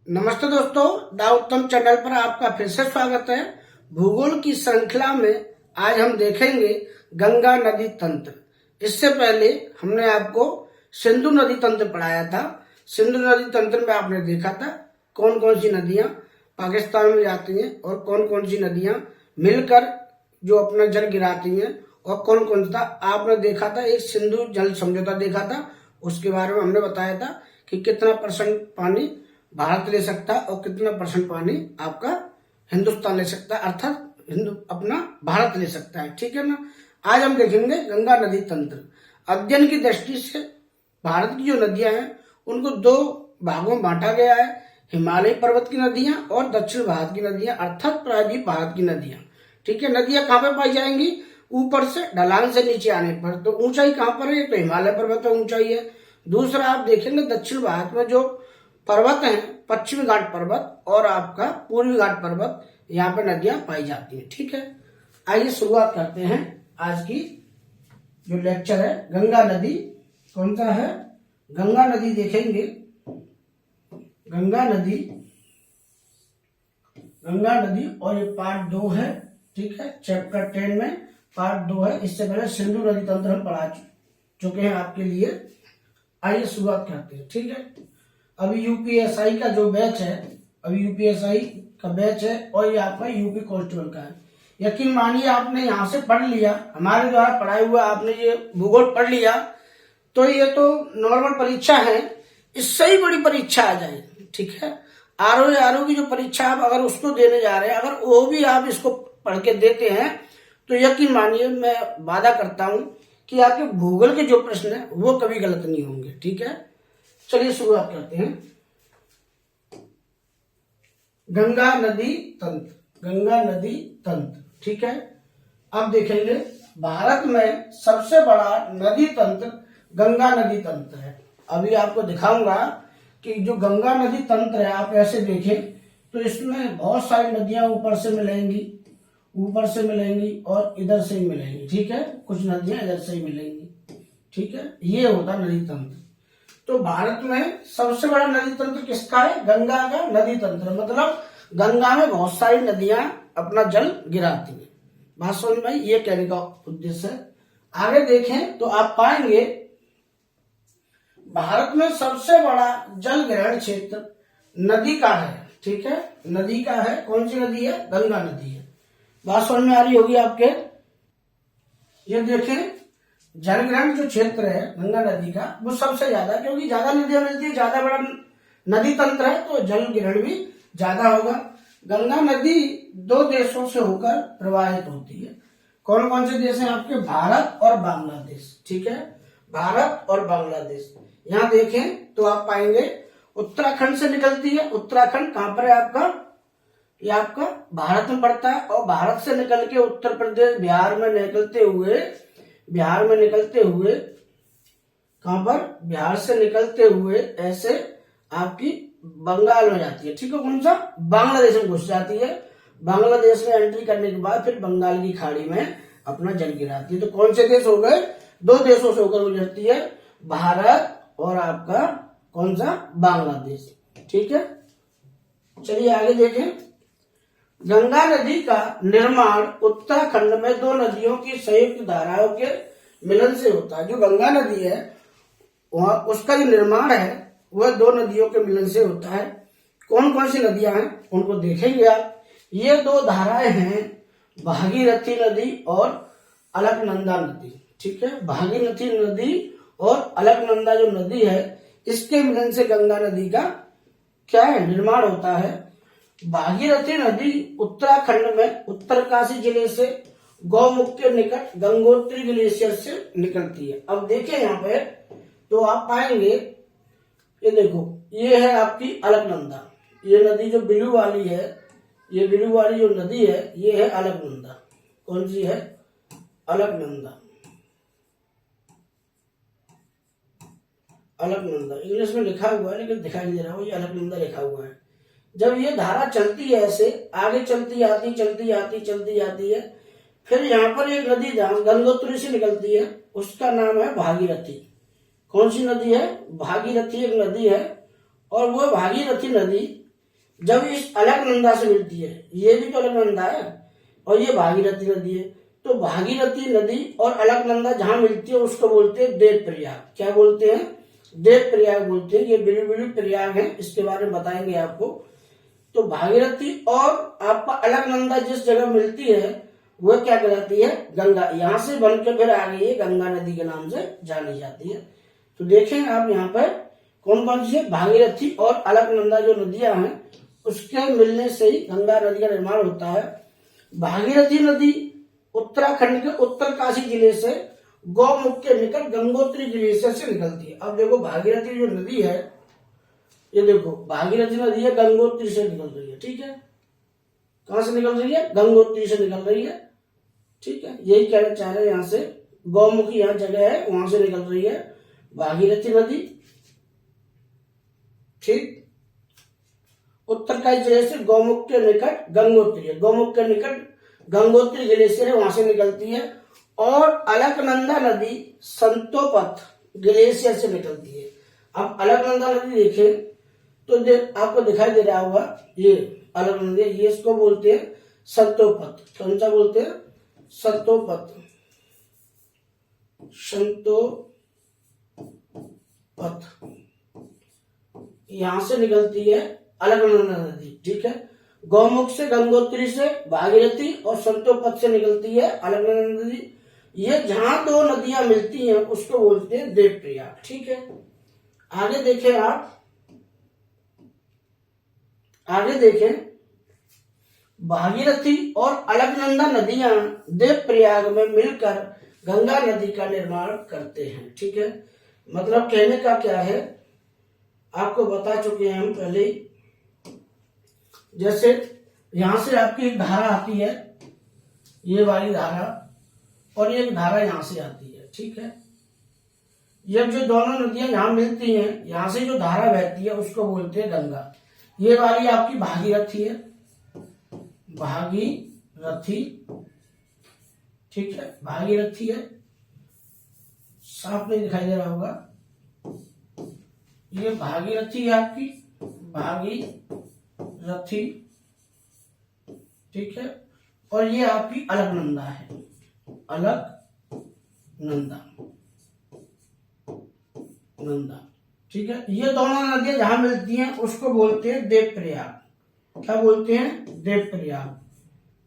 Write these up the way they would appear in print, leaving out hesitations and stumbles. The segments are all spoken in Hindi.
नमस्ते दोस्तों, दा उत्तम चैनल पर आपका फिर से स्वागत है। भूगोल की श्रृंखला में आज हम देखेंगे गंगा नदी तंत्र। इससे पहले हमने आपको सिंधु नदी तंत्र पढ़ाया था। सिंधु नदी तंत्र में आपने देखा था कौन कौन सी नदियां पाकिस्तान में जाती हैं और कौन कौन सी नदियां मिलकर जो अपना जल गिराती हैं और कौन कौन सा। आपने देखा था एक सिंधु जल समझौता देखा था, उसके बारे में हमने बताया था कि कितना परसेंट पानी भारत ले सकता है और कितना परसेंट पानी आपका हिंदुस्तान ले सकता है, अर्थात अपना भारत ले सकता है। ठीक है ना। आज हम देखेंगे गंगा नदी तंत्र। अध्ययन की दृष्टि से भारत की जो नदियां हैं उनको दो भागों में बांटा गया है, हिमालय पर्वत की नदियां और दक्षिण भारत की नदियां, अर्थात प्रायद्वीप भारत की नदियां। ठीक है। नदियां कहाँ पे पाई जाएंगी? ऊपर से ढलान से नीचे आने पर। तो ऊंचाई कहाँ पर है? तो हिमालय पर्वत पर ऊंचाई है। दूसरा आप देखेंगे दक्षिण भारत में जो पर्वत हैं, पश्चिमी घाट पर्वत और आपका पूर्वी घाट पर्वत, यहाँ पे नदियां पाई जाती हैं। ठीक है। आइए शुरुआत करते हैं आज की जो लेक्चर है। गंगा नदी कौन सा है? गंगा नदी देखेंगे। गंगा नदी और ये पार्ट 2 है। ठीक है। चैप्टर 10 में पार्ट 2 है। इससे पहले सिंधु नदी तंत्र हम पढ़ा चुके हैं आपके लिए। आइए शुरुआत करते हैं। ठीक है। अभी यूपीएसआई का जो बैच है, अभी यूपीएसआई का बैच है और ये आपका यूपी कांस्टेबल का है। यकीन मानिए आपने यहाँ से पढ़ लिया, हमारे द्वारा पढ़ाए हुआ आपने ये भूगोल पढ़ लिया, तो ये तो नॉर्मल परीक्षा है, इससे ही बड़ी परीक्षा आ जाए। ठीक है। आरओ की जो परीक्षा आप अगर उसको देने जा रहे हैं, अगर वो भी आप इसको पढ़ के देते हैं तो यकीन मानिए मैं वादा करता हूं कि आपके भूगोल के जो प्रश्न है वो कभी गलत नहीं होंगे। ठीक है। चलिए शुरुआत करते हैं। गंगा नदी तंत्र। ठीक है। अब देखेंगे भारत में सबसे बड़ा नदी तंत्र गंगा नदी तंत्र है। अभी आपको दिखाऊंगा कि जो गंगा नदी तंत्र है, आप ऐसे देखें तो इसमें बहुत सारी नदियां ऊपर से मिलेंगी और इधर से ही मिलेंगी। ठीक है। कुछ नदियां इधर से ही मिलेंगी। ठीक है। ये होता नदी तंत्र। तो भारत में सबसे बड़ा नदी तंत्र किसका है? गंगा का नदी तंत्र। मतलब गंगा में बहुत सारी नदियां अपना जल गिराती हैं। बात समझ में? ये कहने का उद्देश्य है। आगे देखें तो आप पाएंगे भारत में सबसे बड़ा जल ग्रहण क्षेत्र नदी का है। ठीक है। नदी का है। कौन सी नदी है? गंगा नदी है। बात समझ में आ रही होगी आपके। ये देखें जलग्रहण जो क्षेत्र है गंगा नदी का वो सबसे ज्यादा, क्योंकि ज्यादा नदियां मिलती है, ज्यादा बड़ा नदी तंत्र है तो जल ग्रहण भी ज्यादा होगा। गंगा नदी दो देशों से होकर प्रवाहित होती है। कौन कौन से देश हैं आपके? भारत और बांग्लादेश। ठीक है। भारत और बांग्लादेश। यहाँ देखें तो आप पाएंगे उत्तराखंड से निकलती है। उत्तराखंड कहाँ पर है आपका? ये आपका भारत में पड़ता है और भारत से निकल के उत्तर प्रदेश बिहार में निकलते हुए कहां पर? बिहार से निकलते हुए ऐसे आपकी बंगाल में जाती है। ठीक है। कौन सा? बांग्लादेश में घुस जाती है। बांग्लादेश में एंट्री करने के बाद फिर बंगाल की खाड़ी में अपना जल गिराती है। तो कौन से देश हो गए? दो देशों से होकर गुजरती है, भारत और आपका कौन सा? बांग्लादेश। ठीक है। चलिए आगे देखें। गंगा नदी का निर्माण उत्तराखंड में दो नदियों की संयुक्त धाराओं के मिलन से होता है। जो गंगा नदी है वहां उसका जो निर्माण है वह दो नदियों के मिलन से होता है। कौन कौन सी नदियां हैं उनको देखेंगे आप। ये दो धाराएं हैं भागीरथी नदी और अलकनंदा नदी। ठीक है। भागीरथी नदी और अलकनंदा जो नदी है इसके मिलन से गंगा नदी का क्या है? निर्माण होता है। भागीरथी नदी उत्तराखंड में उत्तरकाशी जिले से गौमुख के निकट गंगोत्री ग्लेशियर से निकलती है। अब देखें यहाँ पे तो आप पाएंगे, ये देखो ये है आपकी अलकनंदा। ये नदी जो ब्लू वाली है, ये ब्लू वाली जो नदी है ये है अलकनंदा। कौन सी है? अलकनंदा। इंग्लिश में लिखा हुआ है लेकिन दिखाई नहीं दे रहा हो, ये अलकनंदा लिखा हुआ है। जब ये धारा चलती है ऐसे आगे चलती आती है, फिर यहाँ पर एक नदी गंगोत्री से निकलती है, उसका नाम है भागीरथी। कौन सी नदी है? भागीरथी एक नदी है और वो भागीरथी नदी जब इस अलकनंदा से मिलती है, ये भी तो अलकनंदा है और ये भागीरथी नदी है, तो भागीरथी नदी और अलकनंदा जहां मिलती है उसको बोलते हैं देव प्रयाग। क्या बोलते हैं? देव प्रयाग बोलते हैं। ये बिल्कुल प्रयाग है, इसके बारे में बताएंगे आपको। तो भागीरथी और आपका अलकनंदा जिस जगह मिलती है वह क्या कहलाती है? गंगा। यहां से बनकर फिर आ गई है, गंगा नदी के नाम से जानी जाती है। तो देखें आप यहाँ पर कौन कौन सी है? भागीरथी और अलकनंदा जो नदियां हैं उसके मिलने से ही गंगा नदी का निर्माण होता है। भागीरथी नदी उत्तराखंड के उत्तरकाशी जिले से गौमुख के निकट गंगोत्री ग्लेशियर से निकलती है। अब देखो भागीरथी जो नदी है, ये देखो भागीरथी नदी है, गंगोत्री से निकल रही है। ठीक है, कहां से निकल रही है? गंगोत्री से निकल रही है। ठीक है, यही कहना चाह रहे हैं। यहां से गौमुखी यहाँ जगह है, वहां से निकल रही है भागीरथी नदी। ठीक, उत्तरकाशी जिले से गौमुख के निकट गंगोत्री है, गौमुख के निकट गंगोत्री ग्लेशियर है, वहां से निकलती है। और अलकनंदा नदी संतोपथ ग्लेशियर से निकलती है। अब अलकनंदा नदी देखें तो आपको दिखाई दे रहा होगा, ये अलकनंदा, ये इसको बोलते हैं संतोपथ। कौन सा बोलते हैं? संतोपथ। संतोपथ यहां से निकलती है अलकनंदा नदी। ठीक है, गौमुख से गंगोत्री से भागीरथी और संतोपथ से निकलती है अलकनंदा नदी। ये जहां दो नदियां मिलती हैं उसको बोलते हैं देवप्रयाग। ठीक है, आगे देखें आप, आगे देखें भागीरथी और अलकनंदा नदियां देवप्रयाग में मिलकर गंगा नदी का निर्माण करते हैं। ठीक है, मतलब कहने का क्या है, आपको बता चुके हैं हम पहले ही। जैसे यहां से आपकी एक धारा आती है, ये वाली धारा, और एक धारा यहां से आती है। ठीक है, ये जो दोनों नदियां यहां मिलती हैं, यहां से जो धारा बहती है उसको बोलते हैं गंगा। ये वाली आपकी भागीरथी है, भागीरथी। ठीक है, भागीरथी है, साफ नहीं दिखाई दे रहा होगा, ये भागीरथी है आपकी, भागीरथी। ठीक है, और ये आपकी अलकनंदा है, अलकनंदा, नंदा। ठीक है, ये दोनों नदियां जहां मिलती हैं उसको बोलते हैं देवप्रयाग। क्या बोलते हैं? देवप्रयाग।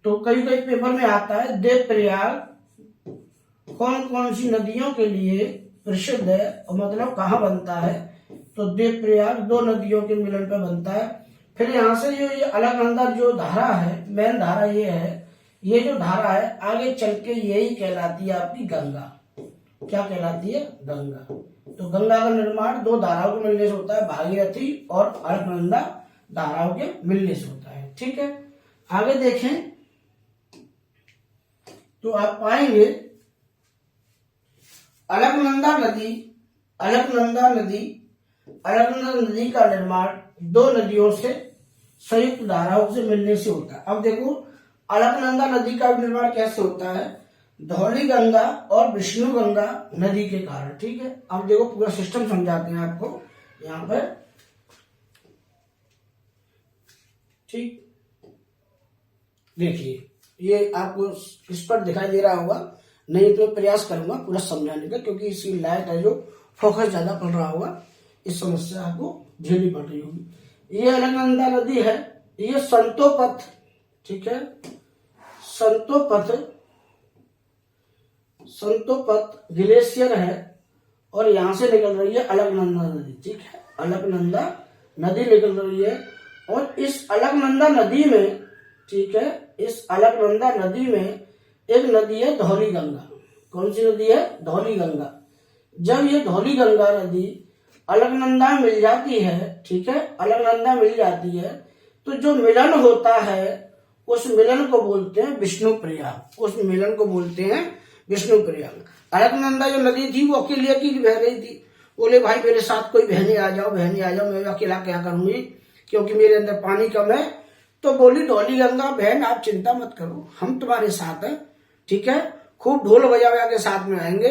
तो कई कई पेपर में आता है देवप्रयाग कौन कौन सी नदियों के लिए प्रसिद्ध है, और मतलब कहाँ बनता है? तो देवप्रयाग दो नदियों के मिलन पर बनता है। फिर यहाँ से जो ये अलकनंदा जो धारा है, मेन धारा ये है, ये जो धारा है आगे चल के यही कहलाती है आपकी गंगा। क्या कहलाती है? गंगा। तो गंगा का निर्माण दो धाराओं के मिलने से होता है, भागीरथी और अलकनंदा धाराओं के मिलने से होता है। ठीक है, आगे देखें तो आप पाएंगे अलकनंदा नदी, अलकनंदा नदी का निर्माण दो नदियों से संयुक्त धाराओं से मिलने से होता है। अब देखो अलकनंदा नदी का निर्माण कैसे होता है? धौली गंगा और विष्णु गंगा नदी के कारण। ठीक है, अब देखो पूरा सिस्टम समझाते हैं आपको यहाँ पर। ठीक, देखिए ये आपको इस पर दिखाई दे रहा होगा, नहीं तो प्रयास करूंगा पूरा समझाने का, क्योंकि इसकी लाइट है जो फोकस ज्यादा पड़ रहा होगा, इस समस्या आपको झेलनी पड़ रही होगी। ये अलकनंदा नदी है, ये संतोपथ। ठीक है, संतोपथ ग्लेशियर है और यहां से निकल रही है अलकनंदा नदी। ठीक है, अलकनंदा नदी निकल रही है, और इस अलकनंदा नदी में, ठीक है, इस अलकनंदा नदी में एक नदी है धौली गंगा। कौन सी नदी है? धौली गंगा। जब ये धौली गंगा नदी अलकनंदा मिल जाती है, ठीक है, अलकनंदा मिल जाती है, तो जो मिलन होता है उस मिलन को बोलते हैं विष्णु प्रयाग। उस मिलन को बोलते हैं विष्णु प्रयाग। अलकनंदा जो नदी थी वो अकेले बह रही थी, बोले भाई मेरे साथ कोई बहने आ जाओ, मैं अकेला क्या करूंगी क्योंकि मेरे अंदर पानी कम है। तो बोली धौली गंगा बहन आप चिंता मत करो, हम तुम्हारे साथ हैं। ठीक है, खूब ढोल बजा के साथ में आएंगे।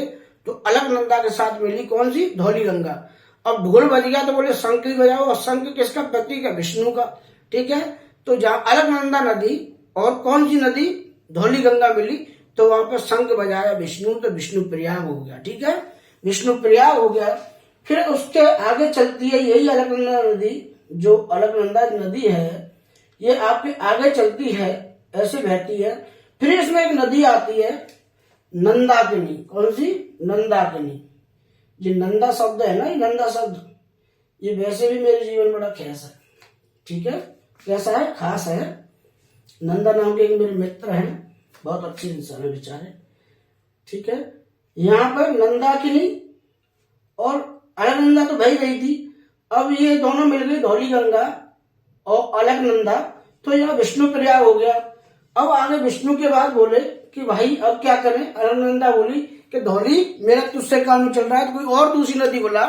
तो अलकनंदा के साथ मिली कौन सी? धौली गंगा। अब ढोल बज गया तो बोले शंख बजाओ, और शंख किसका? प्रतीक है विष्णु का। ठीक है। तो जहाँ अलकनंदा नदी और कौन सी नदी धौली गंगा मिली, तो वहां पर शंख बजाया विष्णु, तो विष्णु प्रयाग हो गया। ठीक है, विष्णु प्रयाग हो गया। फिर उसके आगे चलती है यही अलकनंदा नदी, जो अलकनंदा नदी है ये आपके आगे चलती है, ऐसे बहती है। फिर इसमें एक नदी आती है नंदाकिनी। कौन सी? नंदाकिनी। ये नंदा शब्द है ना, ये नंदा शब्द, ये वैसे भी मेरे जीवन में बड़ा खास है। ठीक है, कैसा है? खास है। नंदा नाम के एक मेरे मित्र हैं, बहुत अच्छे इंसान है बेचारे। ठीक है, यहाँ पर नंदाकिनी और अलकनंदा तो बह रही थी, अब ये दोनों मिल गई धौली गंगा और अलकनंदा, तो यह विष्णु प्रयाग हो गया। अब आगे विष्णु के बाद बोले कि भाई अब क्या करें। अलकनंदा बोली कि धौली मेरा तुझसे काम नहीं चल रहा है, तो कोई और दूसरी नदी बोला,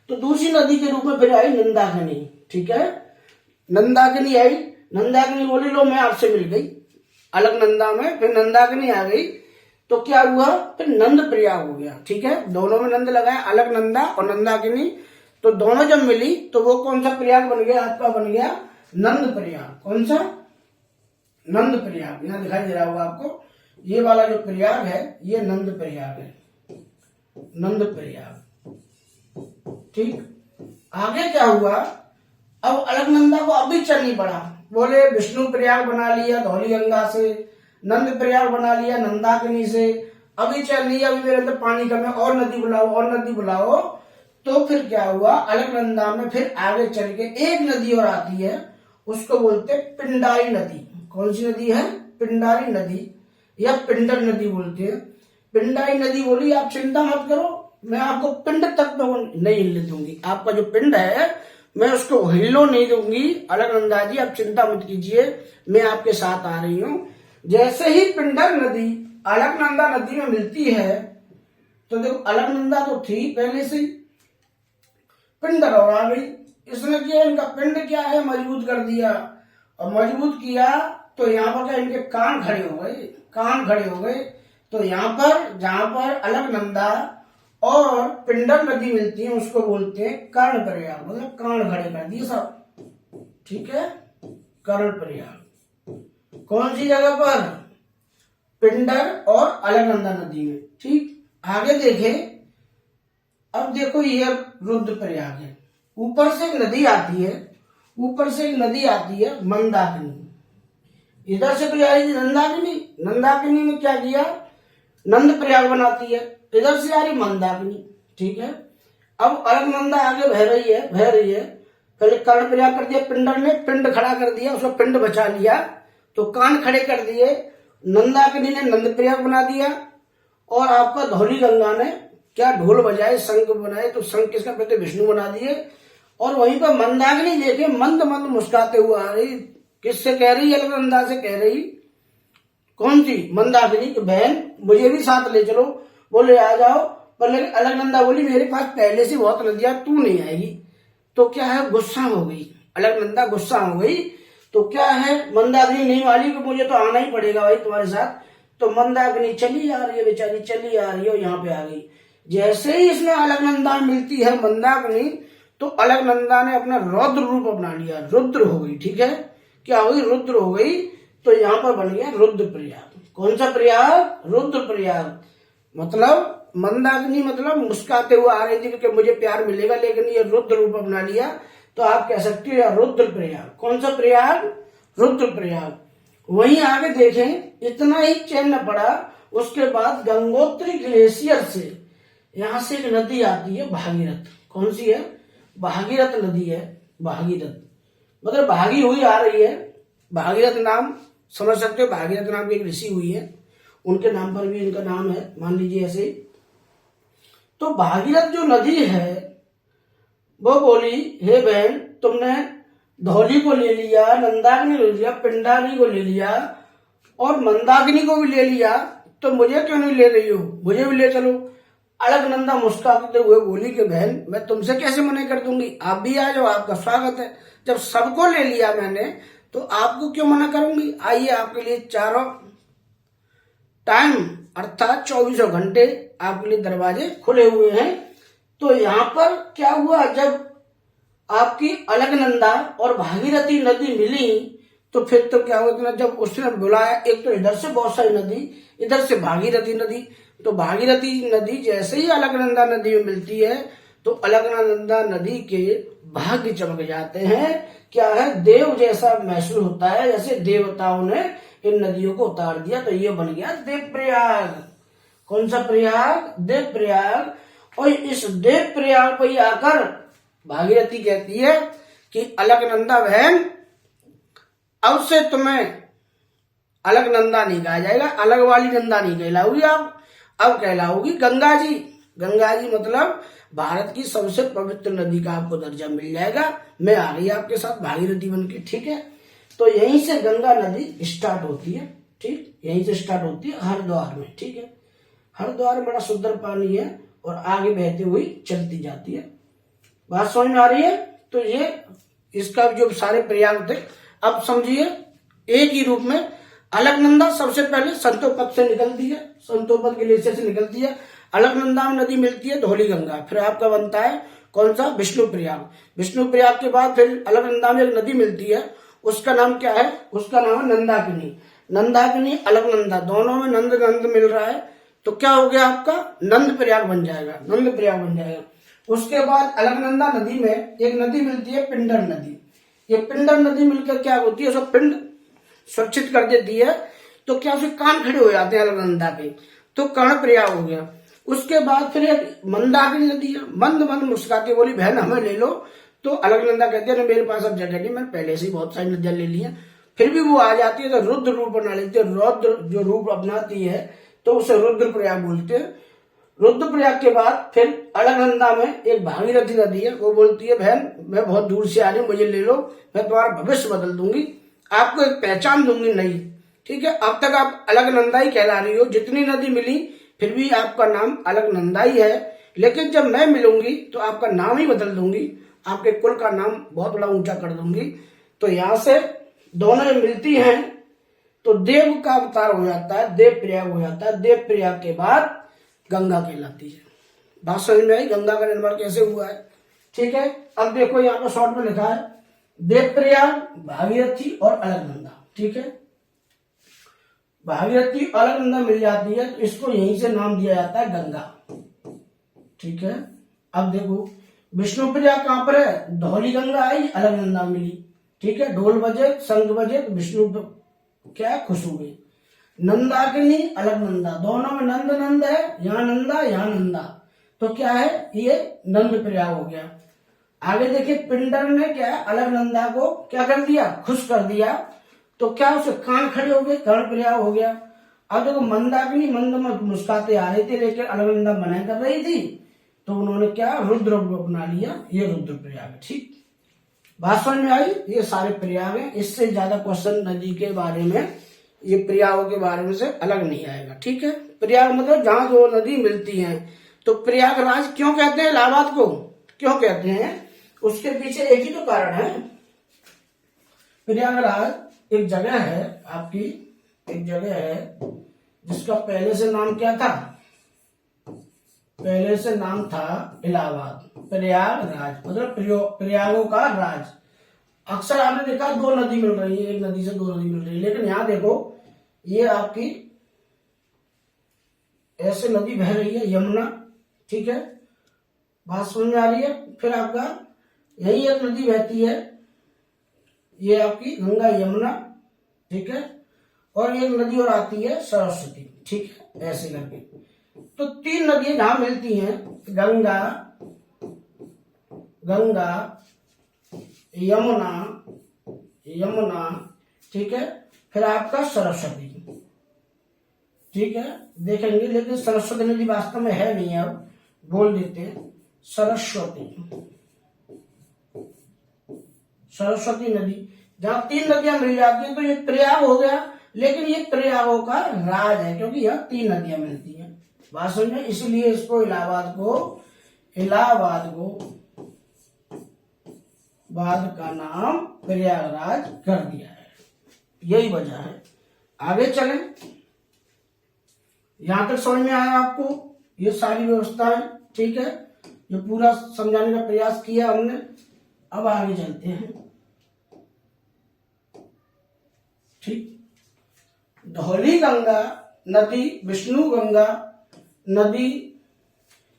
तो दूसरी नदी के रूप में फिर आई नंदाकिनी। ठीक है, नंदाकिनी आई। नंदाकिनी बोली लो मैं आपसे मिल गई अलकनंदा में, फिर नंदाकिनी आ गई, तो क्या हुआ? फिर नंद प्रयाग हो गया। ठीक है, दोनों में नंद लगाया, अलकनंदा और नंदाकिनी, तो दोनों जब मिली तो वो कौन सा प्रयाग बन गया? आपका बन गया नंद प्रयाग। कौन सा? नंद प्रयाग। यहाँ दिखाई दे रहा होगा आपको, ये वाला जो प्रयाग है ये नंद प्रयाग है, नंद प्रयाग। ठीक, आगे क्या हुआ? अब अलकनंदा को अभी चलनी पड़ा, बोले विष्णु प्रयाग बना लिया धौली गंगा से, नंद प्रयाग बना लिया नंदाकिनी से, अभी चल लिया, अभी मेरे अंदर पानी कम है, और नदी बुलाओ और नदी बुलाओ। तो फिर क्या हुआ? अलकनंदा में फिर आगे चल के एक नदी और आती है, उसको बोलते पिंडारी नदी। कौन सी नदी है? पिंडारी नदी या पिंडर नदी बोलते हैं। पिंडारी नदी बोली आप चिंता मत करो, मैं आपको पिंड तक तो नहीं हिलने दूंगी, आपका जो पिंड है मैं उसको हिलो नहीं दूंगी। अलकनंदा जी आप चिंता मत कीजिए, मैं आपके साथ आ रही हूं। जैसे ही पिंडर नदी अलकनंदा नदी में मिलती है, तो देखो अलकनंदा तो थी पहले से, पिंडर और आ गई। इसने किया, इनका पिंड क्या है मजबूत कर दिया, और मजबूत किया तो यहाँ पर क्या इनके कान खड़े हो गए, कान खड़े हो गए। तो यहाँ पर जहां पर अलकनंदा और पिंडर नदी मिलती है उसको बोलते हैं कर्ण प्रयाग, मतलब कान खड़े कर दिए सब। ठीक है, कर्ण प्रयाग। कौन सी जगह पर? पिंडर और अलकनंदा नदी में। ठीक, आगे देखें। अब देखो ये रुद्र प्रयाग है, ऊपर से एक नदी आती है, ऊपर से एक नदी आती है मंदाकिनी। इधर से तो आई नंदाकिनी, नंदाकिनी में क्या किया? नंद प्रयाग बनाती है, इधर से आ रही मंदाकिनी। ठीक है, अब अलकनंदा आगे बह रही है, बह रही है। पहले कर्ण प्रयाग कर दिया पिंडर ने, पिंड खड़ा कर दिया, उसका पिंड बचा लिया, तो कान खड़े कर दिए। नंदाकिनी ने नंद प्रयाग बना दिया, और आपका धौली गंगा ने क्या ढोल बजाए, शंख बनाए, तो शंख किसका कहते? विष्णु बना दिए। और वहीं पर मंदाकिनी देखे मंद मंद मुस्कुराते हुए आ रही, किससे कह रही? अलकनंदा से कह रही। कौन सी? मंदाकिनी की बहन, मुझे भी साथ ले चलो। बोले आ जाओ, पर लेकिन अलकनंदा बोली मेरे पास पहले से बहुत नदियां, तू नहीं आएगी। तो क्या है? गुस्सा हो गई अलकनंदा, गुस्सा हो गई। तो क्या है? मंदाकिनी नहीं वाली कि मुझे तो आना ही पड़ेगा भाई तुम्हारे साथ। तो मंदाकिनी चली आ रही है, बेचारी चली आ रही है, यहाँ पे आ गई। जैसे ही इसमें अलकनंदा मिलती है मंदाकिनी, तो अलकनंदा ने अपना रौद्र रूप अपना लिया, रुद्र हो गई। ठीक है, क्या हो गई? रुद्र हो गई। तो यहाँ पर बन गया रुद्र प्रयाग। कौन सा प्रयाग? रुद्र प्रयाग। मतलब मंदाकिनी मतलब मुस्कुराते हुए आ रही थी कि मुझे प्यार मिलेगा, लेकिन ये रुद्र रूप अपना लिया, तो आप कह सकते हो रुद्र प्रयाग। कौन सा प्रयाग? रुद्र प्रयाग। वहीं आगे देखें, इतना ही चैन न पड़ा, उसके बाद गंगोत्री ग्लेशियर से यहां से एक नदी आती है भागीरथ। कौन सी है? भागीरथ नदी है। भागीरथ मतलब भागी हुई आ रही है। भागीरथ नाम समझ सकते हो, भागीरथ नाम की एक ऋषि हुई है, उनके नाम पर भी इनका नाम है, मान लीजिए ऐसे ही। तो भागीरथ जो नदी है वो बोली, हे बहन तुमने धौली को ले लिया, नंदाकिनी ले लिया, पिंडारी को ले लिया और मंदाकिनी को भी ले लिया, तो मुझे क्यों नहीं ले रही हो? मुझे भी ले चलो। अलकनंदा मुस्कुराते हुए बोली कि बहन मैं तुमसे कैसे मना कर दूंगी, आप भी आ जाओ, आपका स्वागत है। जब सबको ले लिया मैंने तो आपको क्यों मना करूंगी? आइए, आपके लिए चारों टाइम अर्थात 24 घंटे आपके लिए दरवाजे खुले हुए हैं। तो यहाँ पर क्या हुआ, जब आपकी अलकनंदा और भागीरथी नदी मिली तो फिर तो क्या होगा, जब उसने बुलाया, एक तो इधर से बहुत सारी नदी, इधर से भागीरथी नदी, तो भागीरथी नदी जैसे ही अलकनंदा नदी में मिलती है तो अलकनंदा नदी के भाग्य चमक जाते हैं। क्या है, देव जैसा महसूस होता है, जैसे देवताओं ने इन नदियों को उतार दिया। तो ये बन गया देवप्रयाग। कौन सा प्रयाग? देवप्रयाग। और इस देवप्रयाग पर ही आकर भागीरथी कहती है कि अलकनंदा बहन, अब से तुम्हें अलकनंदा नहीं कहा जाएगा, अलग वाली नंदा नहीं कहलाओगी आप, अब कहलाओगी गंगा जी। गंगा जी मतलब भारत की सबसे पवित्र नदी का आपको दर्जा मिल जाएगा। मैं आ रही आपके साथ भागीरथी बन के, ठीक है। तो यहीं से गंगा नदी स्टार्ट होती है, ठीक, यहीं से स्टार्ट होती है हरिद्वार में, ठीक है। हरिद्वार में बड़ा सुंदर पानी है और आगे बहती हुई चलती जाती है। बात समझ में आ रही है? तो ये इसका जो सारे प्रयाग थे, अब समझिए एक ही रूप में अलकनंदा सबसे पहले संतोपद से निकलती है, संतोपद ग्लेशियर से निकलती है। अलकनंदा में नदी मिलती है धौली गंगा, फिर आपका बनता है कौन सा? विष्णुप्रयाग। विष्णुप्रयाग के बाद फिर अलकनंदा में एक नदी मिलती है, उसका नाम क्या है? उसका नाम है नंदाकिनी। नंदाकिनी अलकनंदा दोनों में नंद नंद मिल रहा है, तो क्या हो गया आपका? नंद प्रयाग बन जाएगा, नंद प्रयाग बन जाएगा। उसके बाद अलकनंदा नदी में एक नदी मिलती है पिंडर नदी। ये पिंडर नदी मिलकर क्या होती है, सब पिंड सुरक्षित कर देती है। तो क्या उसके कान खड़े हो जाते हैं अलकनंदा के, तो कर्ण प्रयाग हो गया। उसके बाद फिर एक मंदाकिनी नदी है। मंद मंद मुस्का के बोली, बहन हमें ले लो। तो अलकनंदा कहते हैं मेरे पास अब जगह नहीं, मैंने पहले से ही बहुत सारी नदियां ले ली हैं। फिर भी वो आ जाती है तो रुद्र रूप बना लेती है। रुद्र जो रूप अपनाती है तो उसे रुद्र प्रयाग बोलते हैं। रुद्रप्रयाग के बाद फिर अलकनंदा में एक भागीरथी नदी है, वो बोलती है बहन मैं बहुत दूर से आ रही हूँ, मुझे ले लो, मैं तुम्हारा भविष्य बदल दूंगी, आपको एक पहचान दूंगी नहीं, ठीक है। अब तक आप अलकनंदा ही कहला रही हो, जितनी नदी मिली फिर भी आपका नाम अलकनंदा ही है, लेकिन जब मैं मिलूंगी तो आपका नाम ही बदल दूंगी, आपके कुल का नाम बहुत बड़ा ऊंचा कर दूंगी। तो यहां से दोनों मिलती हैं तो देव का अवतार हो जाता है, देव प्रयाग हो जाता है। देव प्रयाग के बाद गंगा कहलाती है। बात समझ में आई? गंगा का निर्माण कैसे हुआ है, ठीक है। अब देखो यहाँ पर शॉर्ट में लिखा है देवप्रयाग, भागीरथी और अलकनंदा, ठीक है। भागीरथी अलकनंदा मिल जाती है तो इसको यहीं से नाम दिया जाता है गंगा, ठीक है। अब देखो विष्णुप्रयाग कहां पर है? धौली गंगा आई, अलकनंदा मिली, ठीक है। ढोल बजे, शंख बजे, विष्णु क्या खुश हुए। नंदाकिनी अलकनंदा, दोनों में नंद नंद है, यहाँ नंदा यहाँ नंदा, तो क्या है ये नंद प्रयाग हो गया। आगे देखिए पिंडर ने क्या है अलकनंदा को क्या कर दिया? खुश कर दिया, तो क्या उसे कान खड़े हो गए, कर्ण प्रयाग हो गया। अब देखो मंदाकिनी मंद में मुस्काते आ रहे थे लेकिन अलकनंदा मना कर रही थी, तो उन्होंने क्या रुद्र अपना लिया, ये रुद्र प्रयाग, ठीक। बात समझ में आई? ये सारे प्रयाग है, इससे ज्यादा क्वेश्चन नदी के बारे में, ये प्रयागों के बारे में से अलग नहीं आएगा, ठीक है। प्रयाग मतलब जहां दो नदी मिलती हैं। तो प्रयागराज क्यों कहते हैं इलाहाबाद को, क्यों कहते हैं? उसके पीछे एक ही तो कारण है। प्रयागराज एक जगह है आपकी, एक जगह है जिसका पहले से नाम क्या था? पहले से नाम था इलाहाबाद। प्रयागराज मतलब प्रयागों का राज। अक्सर आपने देखा दो नदी मिल रही है, एक नदी से दो नदी मिल रही है, लेकिन यहां देखो ये आपकी ऐसे नदी बह रही है यमुना, ठीक है। बात समझ में आ रही है? फिर आपका यही एक नदी बहती है, ये आपकी गंगा यमुना, ठीक है। और एक नदी और आती है सरस्वती, ठीक है, ऐसे करके। तो तीन नदियां जहां मिलती हैं, गंगा, गंगा, यमुना, यमुना, ठीक है। फिर आपका सरस्वती, ठीक है, देखेंगे। लेकिन सरस्वती नदी वास्तव में है नहीं, अब बोल देते हैं सरस्वती, सरस्वती नदी। जहां तीन नदियां मिल जाती हैं तो ये प्रयाग हो गया, लेकिन ये प्रयागों का राज है क्योंकि यहाँ तीन नदियां मिलती हैं। बात समझे? इसलिए इसको इलाहाबाद को बाद का नाम प्रयागराज कर दिया है, यही वजह है। आगे चलें, यहां तक समझ में आया आपको? ये सारी व्यवस्था है, ठीक है। ये पूरा समझाने का प्रयास किया हमने। अब आगे चलते हैं। ठीक, धौली गंगा नदी, विष्णु गंगा नदी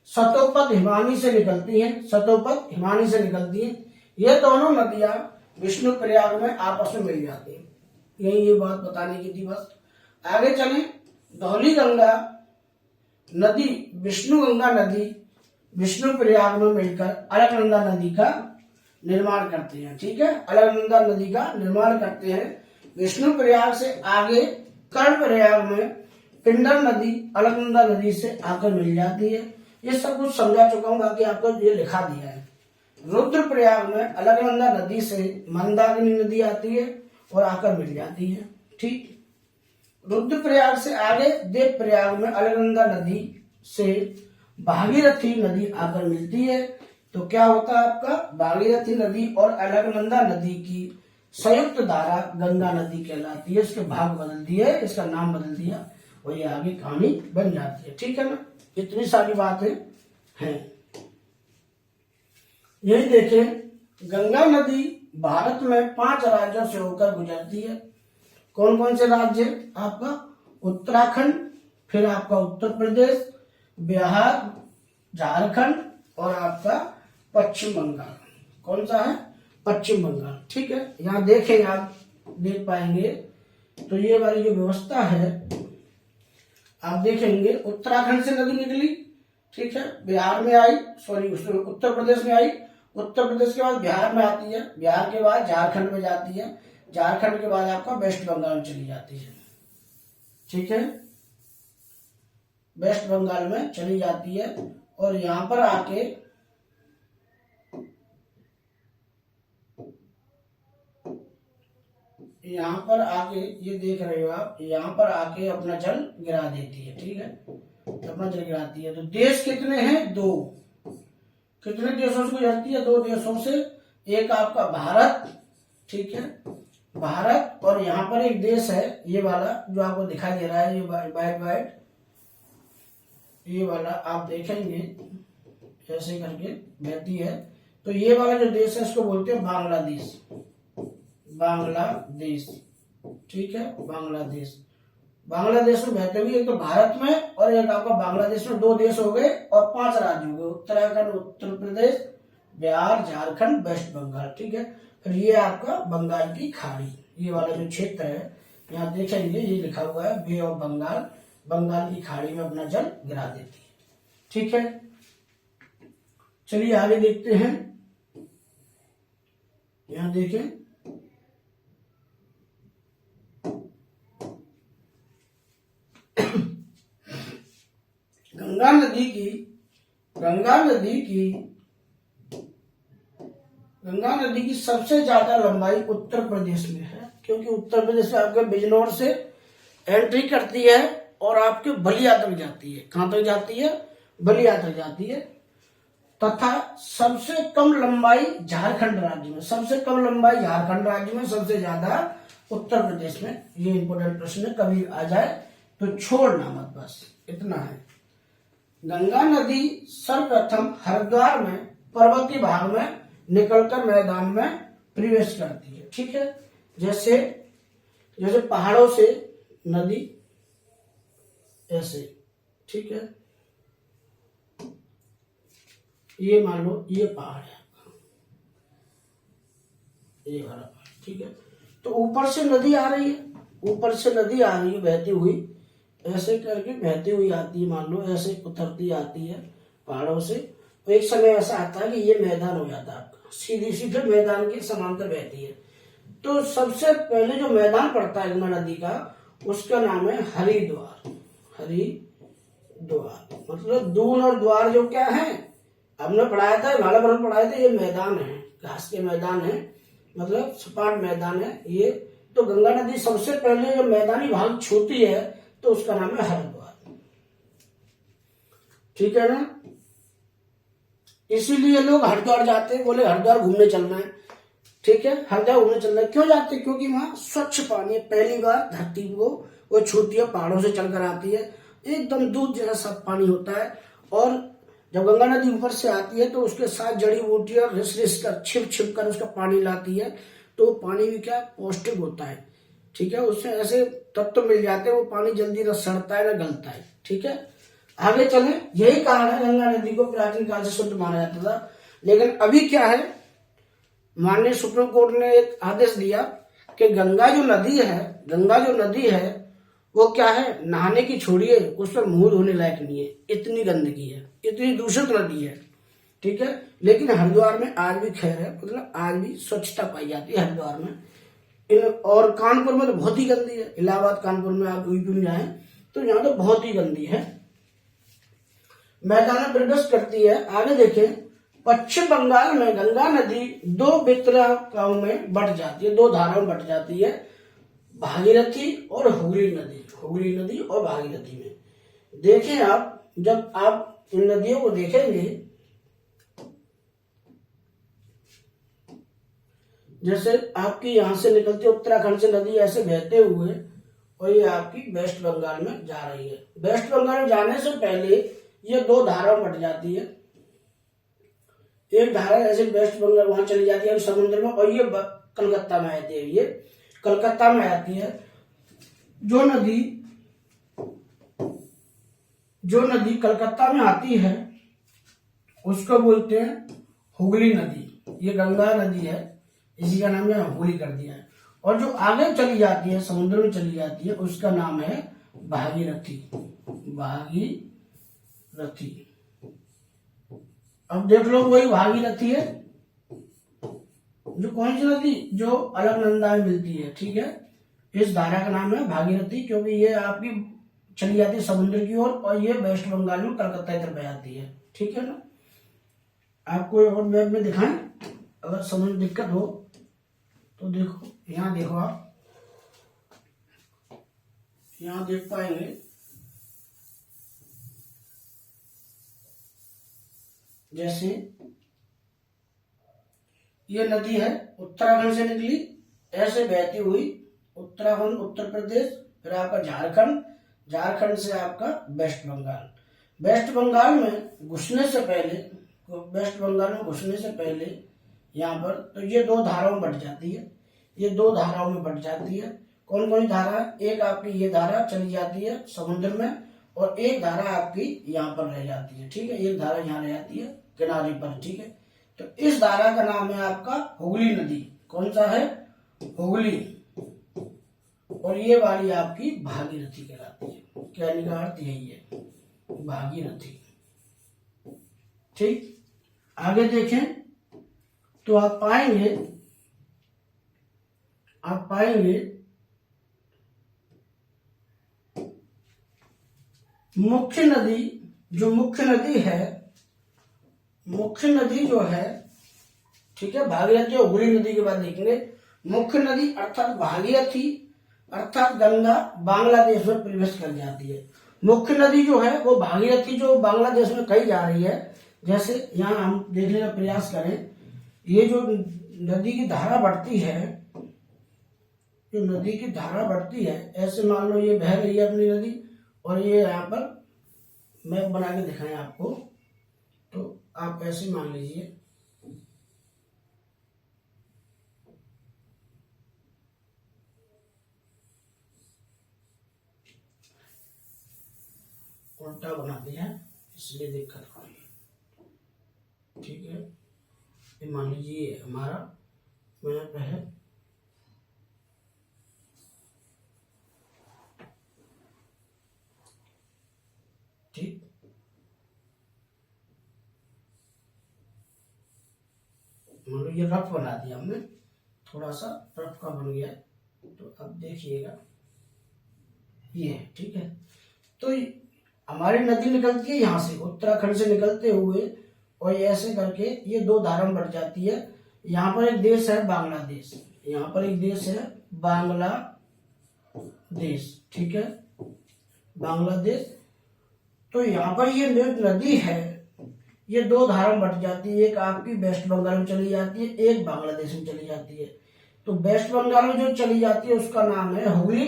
सतोपत हिमानी से निकलती हैं, सतोपत हिमानी से निकलती हैं। ये दोनों नदियां विष्णु प्रयाग में आपस में मिल जाती हैं। यही ये बात बताने की थी बस। आगे चलें। धौली गंगा नदी, विष्णु गंगा नदी विष्णु प्रयाग में मिलकर अलकनंदा नदी का निर्माण करते हैं। ठीक है, अलकनंदा नदी का निर्माण करते हैं। विष्णु प्रयाग से आगे कर्ण प्रयाग में पिंडर नदी अलकनंदा नदी से आकर मिल जाती है। ये सब कुछ समझा चुका हूं, बाकी आपको ये लिखा दिया है। रुद्रप्रयाग में अलकनंदा नदी से मंदाकिनी नदी आती है और आकर मिल जाती है। ठीक, रुद्रप्रयाग से आगे देवप्रयाग में अलकनंदा नदी से भागीरथी नदी आकर मिलती है। तो क्या होता है आपका, भागीरथी नदी और अलकनंदा नदी की संयुक्त धारा गंगा नदी कहलाती है। इसके भाग बदल दिए, इसका नाम बदल दिया और ये आगे कहानी बन जाती है। ठीक है ना, इतनी सारी बातें हैं। यही देखें, गंगा नदी भारत में 5 राज्यों से होकर गुजरती है। कौन कौन से राज्य? आपका उत्तराखंड, फिर आपका उत्तर प्रदेश, बिहार, झारखंड और आपका पश्चिम बंगाल। कौन सा है? पश्चिम बंगाल। ठीक है, यहाँ देखें, आप देख पाएंगे तो ये वाली जो व्यवस्था है आप देखेंगे, उत्तराखंड से नदी निकली, ठीक है, बिहार में आई, सॉरी उत्तर प्रदेश में आई, उत्तर प्रदेश के बाद बिहार में आती है, बिहार के बाद झारखंड में जाती है, झारखंड के बाद आपका वेस्ट बंगाल में चली जाती है। ठीक है, वेस्ट बंगाल में चली जाती है और यहां पर आके ये देख रहे हो आप, यहाँ पर आके अपना जल गिरा देती है। ठीक है, अपना जल गिराती है। तो देश कितने हैं? 2। कितने देशों से गुजरती है? 2 देशों से। एक आपका भारत, ठीक है, भारत, और यहाँ पर एक देश है ये वाला जो आपको दिखाई दे रहा है, ये वाइट ये वाला आप देखेंगे ऐसे करके बहती है। तो ये वाला जो देश है इसको बोलते हैं बांग्लादेश। बांग्लादेश, ठीक है, बांग्लादेश। बांग्लादेश में बहते हुए एक तो भारत में और एक आपका बांग्लादेश में 2 देश हो गए और 5 राज्य हो गए, उत्तराखंड, उत्तर प्रदेश, बिहार, झारखंड, वेस्ट बंगाल। ठीक है, फिर ये आपका बंगाल की खाड़ी, ये वाला जो क्षेत्र है यहाँ देखेंगे ये लिखा हुआ है बे ऑफ बंगाल, बंगाल की खाड़ी में अपना जल गिरा देती है। ठीक है, चलिए आगे देखते हैं। यहाँ देखें, गंगा नदी की सबसे ज्यादा लंबाई उत्तर प्रदेश में है, क्योंकि उत्तर प्रदेश में आपके बिजनौर से एंट्री करती है और आपके बलिया तक जाती है। कहां तक जाती है? बलिया तक जाती है। तथा सबसे कम लंबाई झारखंड राज्य में, सबसे कम लंबाई झारखंड राज्य में, सबसे ज्यादा उत्तर प्रदेश में। ये इंपोर्टेंट प्रश्न है, कभी आ जाए तो छोड़ना मत, बस इतना है। गंगा नदी सर्वप्रथम हरिद्वार में पर्वतीय भाग में निकलकर मैदान में प्रवेश करती है। ठीक है, जैसे पहाड़ों से नदी ऐसे, ठीक है, ये मान लो ये पहाड़ है, ये वाला पहाड़, ठीक है। तो ऊपर से नदी आ रही है, बहती हुई ऐसे करके बहती हुई आती है, मान लो ऐसे उतरती आती है पहाड़ों से। तो एक समय ऐसा आता है कि ये मैदान हो जाता है आपका, सीधी सीधे मैदान के समांतर बहती है। तो सबसे पहले जो मैदान पड़ता है गंगा नदी का, उसका नाम है हरिद्वार। मतलब दून और द्वार जो क्या है, हमने पढ़ाया था, भाला पढ़ाए थे, ये मैदान है, घास के मैदान है, मतलब सपाट मैदान है ये। तो गंगा नदी सबसे पहले जो मैदानी भाग छूती है तो उसका नाम है हरिद्वार। ठीक है ना, इसीलिए लोग हरिद्वार जाते हैं, बोले हरिद्वार घूमने चलना है। ठीक है, हरिद्वार घूमने चलना है, क्यों जाते हैं? क्योंकि वहां स्वच्छ पानी है, पहली बार धरती को वो छूती है, पहाड़ों से चलकर आती है, एकदम दूध जैसा साफ पानी होता है और जब गंगा नदी ऊपर से आती है तो उसके साथ जड़ी बूटी और रिस रिस कर छिप छिप कर उसका पानी लाती है, तो वो पानी भी क्या पौष्टिक होता है, ठीक है। उसमें ऐसे तत्व मिल जाते हैं, वो पानी जल्दी न सड़ता है न गलता है, ठीक है। आगे चले, यही कारण है गंगा नदी को प्राचीन काल से शुद्ध माना जाता था। लेकिन अभी क्या है, माननीय सुप्रीम कोर्ट ने एक आदेश दिया कि गंगा जो नदी है वो क्या है, नहाने की छोड़िए, उस पर मुंह धोने लायक नहीं है, इतनी गंदगी है, इतनी दूषित नदी है, ठीक है। लेकिन हरिद्वार में आज भी खैर है, मतलब आज भी स्वच्छता पाई जाती है हरिद्वार में। और कानपुर में तो बहुत ही गंदी है, इलाहाबाद कानपुर में आप यूपी में जाए तो यहाँ तो बहुत ही गंदी है, मैदान प्रवेश करती है। आगे देखें, पश्चिम बंगाल में गंगा नदी दो वितरकों में बट जाती है, दो धाराओं में बट जाती है, भागीरथी और हुगली नदी और भागीरथी में। देखें आप, जब आप इन नदियों को देखेंगे, जैसे आपकी यहां से निकलती उत्तराखंड से नदी ऐसे बहते हुए और ये आपकी वेस्ट बंगाल में जा रही है। वेस्ट बंगाल में जाने से पहले ये दो धाराओं में बट जाती है, एक धारा ऐसे वेस्ट बंगाल वहां चली जाती है समुद्र में, और ये कलकत्ता में आती है, ये कलकत्ता में आती है। जो नदी कलकत्ता में आती है उसको बोलते हैं हुगली नदी। ये गंगा नदी है, इसी का नाम यहाँ हुगली कर दिया है। और जो आगे चली जाती है, समुद्र में चली जाती है, उसका नाम है भागीरथी। अब देख लो, वही भागीरथी है जो कौन सी नदी, जो अलकनंदा में मिलती है, ठीक है। इस धारा का नाम है भागीरथी, क्योंकि ये आपकी चली जाती है समुद्र की ओर, और ये वेस्ट बंगाल में कलकत्ता की तरफ बह जाती है, ठीक है ना। आपको और मैप में दिखाएं, अगर समझ में दिक्कत हो तो देखो, यहाँ देखो, आप यहाँ देख पाएंगे, जैसे ये नदी है उत्तराखंड से निकली, ऐसे बहती हुई उत्तराखंड, उत्तर प्रदेश, फिर आपका झारखंड से आपका वेस्ट बंगाल में घुसने से पहले यहाँ पर तो ये दो धाराओं में बट जाती है। कौन कौन सी धारा, एक आपकी ये धारा चली जाती है समुद्र में, और एक धारा आपकी यहाँ पर रह जाती है, ठीक है। एक धारा यहाँ रह जाती है किनारे पर, ठीक है। तो इस धारा का नाम है आपका हुगली नदी। कौन सा है, हुगली। और ये वाली आपकी भागीरथी कहलाती है। कहने का अर्थ यही है, भागीरथी, ठीक। आगे देखें तो आप पाएंगे मुख्य नदी जो है, ठीक है, भागीरथी और हुगली नदी के बाद देखेंगे। मुख्य नदी अर्थात भागीरथी, अर्थात गंगा बांग्लादेश में प्रवेश कर जाती है। मुख्य नदी जो है वो भागीरथी, जो बांग्लादेश में कही जा रही है। जैसे यहाँ हम देखने का प्रयास करें, ये जो नदी की धारा बढ़ती है, ऐसे मान लो ये बह रही है अपनी नदी, और ये यहाँ पर मैप बना के दिखाएं आपको, तो आप ऐसे मान लीजिए, उल्टा बना दिया इसलिए दिक्कत हो रही है, ठीक है। ये मान लीजिए हमारा मैप है, ठीक। मान लो ये रफ बना दिया हमने, थोड़ा सा रफ का बन गया, तो अब देखिएगा ये, ठीक है। तो हमारी नदी निकलती है यहाँ से, उत्तराखंड से निकलते हुए, और ऐसे करके ये दो धारा में बढ़ जाती है। यहाँ पर एक देश है बांग्लादेश, ठीक है, बांग्लादेश। तो यहाँ पर ये नदी है, ये दो धारा में बढ़ जाती है, एक आपकी वेस्ट बंगाल में चली जाती है, एक बांग्लादेश में चली जाती है। तो वेस्ट बंगाल में जो चली जाती है उसका नाम है हुगली।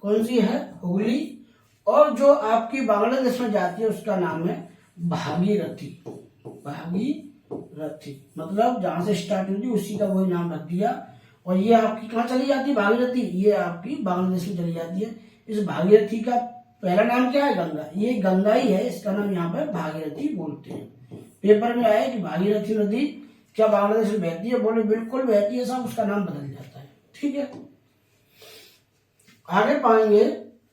कौन सी है, हुगली। और जो आपकी बांग्लादेश में जाती है उसका नाम है भागीरथी। भागीरथी मतलब जहां से स्टार्ट हुई थी उसी का वही नाम रख दिया। और ये आपकी कहाँ चली जाती है भागीरथी? ये आपकी बांग्लादेश में चली जाती है। इस भागीरथी का पहला नाम क्या है? गंगा। ये गंगा ही है, इसका नाम यहाँ पर भागीरथी बोलते हैं। पेपर में आया कि भागीरथी नदी क्या बांग्लादेश में बहती है? बोले बिल्कुल बहती है साहब, उसका नाम बदल जाता है। ठीक है, आगे पाएंगे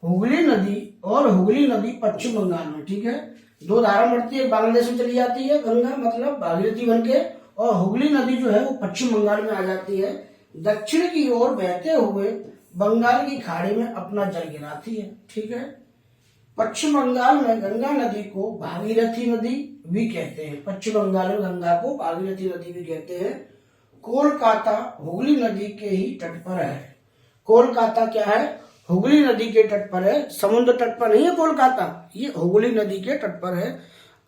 हुगली नदी और हुगली नदी पश्चिम बंगाल में। ठीक है, दो धारा बढ़ती है, बांग्लादेश में चली जाती है गंगा मतलब भागीरथी बनके, और हुगली नदी जो है वो पश्चिम बंगाल में आ जाती है। दक्षिण की ओर बहते हुए बंगाल की खाड़ी में अपना जल गिराती है। ठीक है, पश्चिम बंगाल में गंगा नदी को भागीरथी नदी भी कहते हैं। पश्चिम बंगाल में गंगा को भागीरथी नदी भी कहते हैं। कोलकाता हुगली नदी के ही तट पर है। कोलकाता क्या है? हुगली नदी के तट पर है, समुद्र तट पर नहीं है कोलकाता, ये हुगली नदी के तट पर है।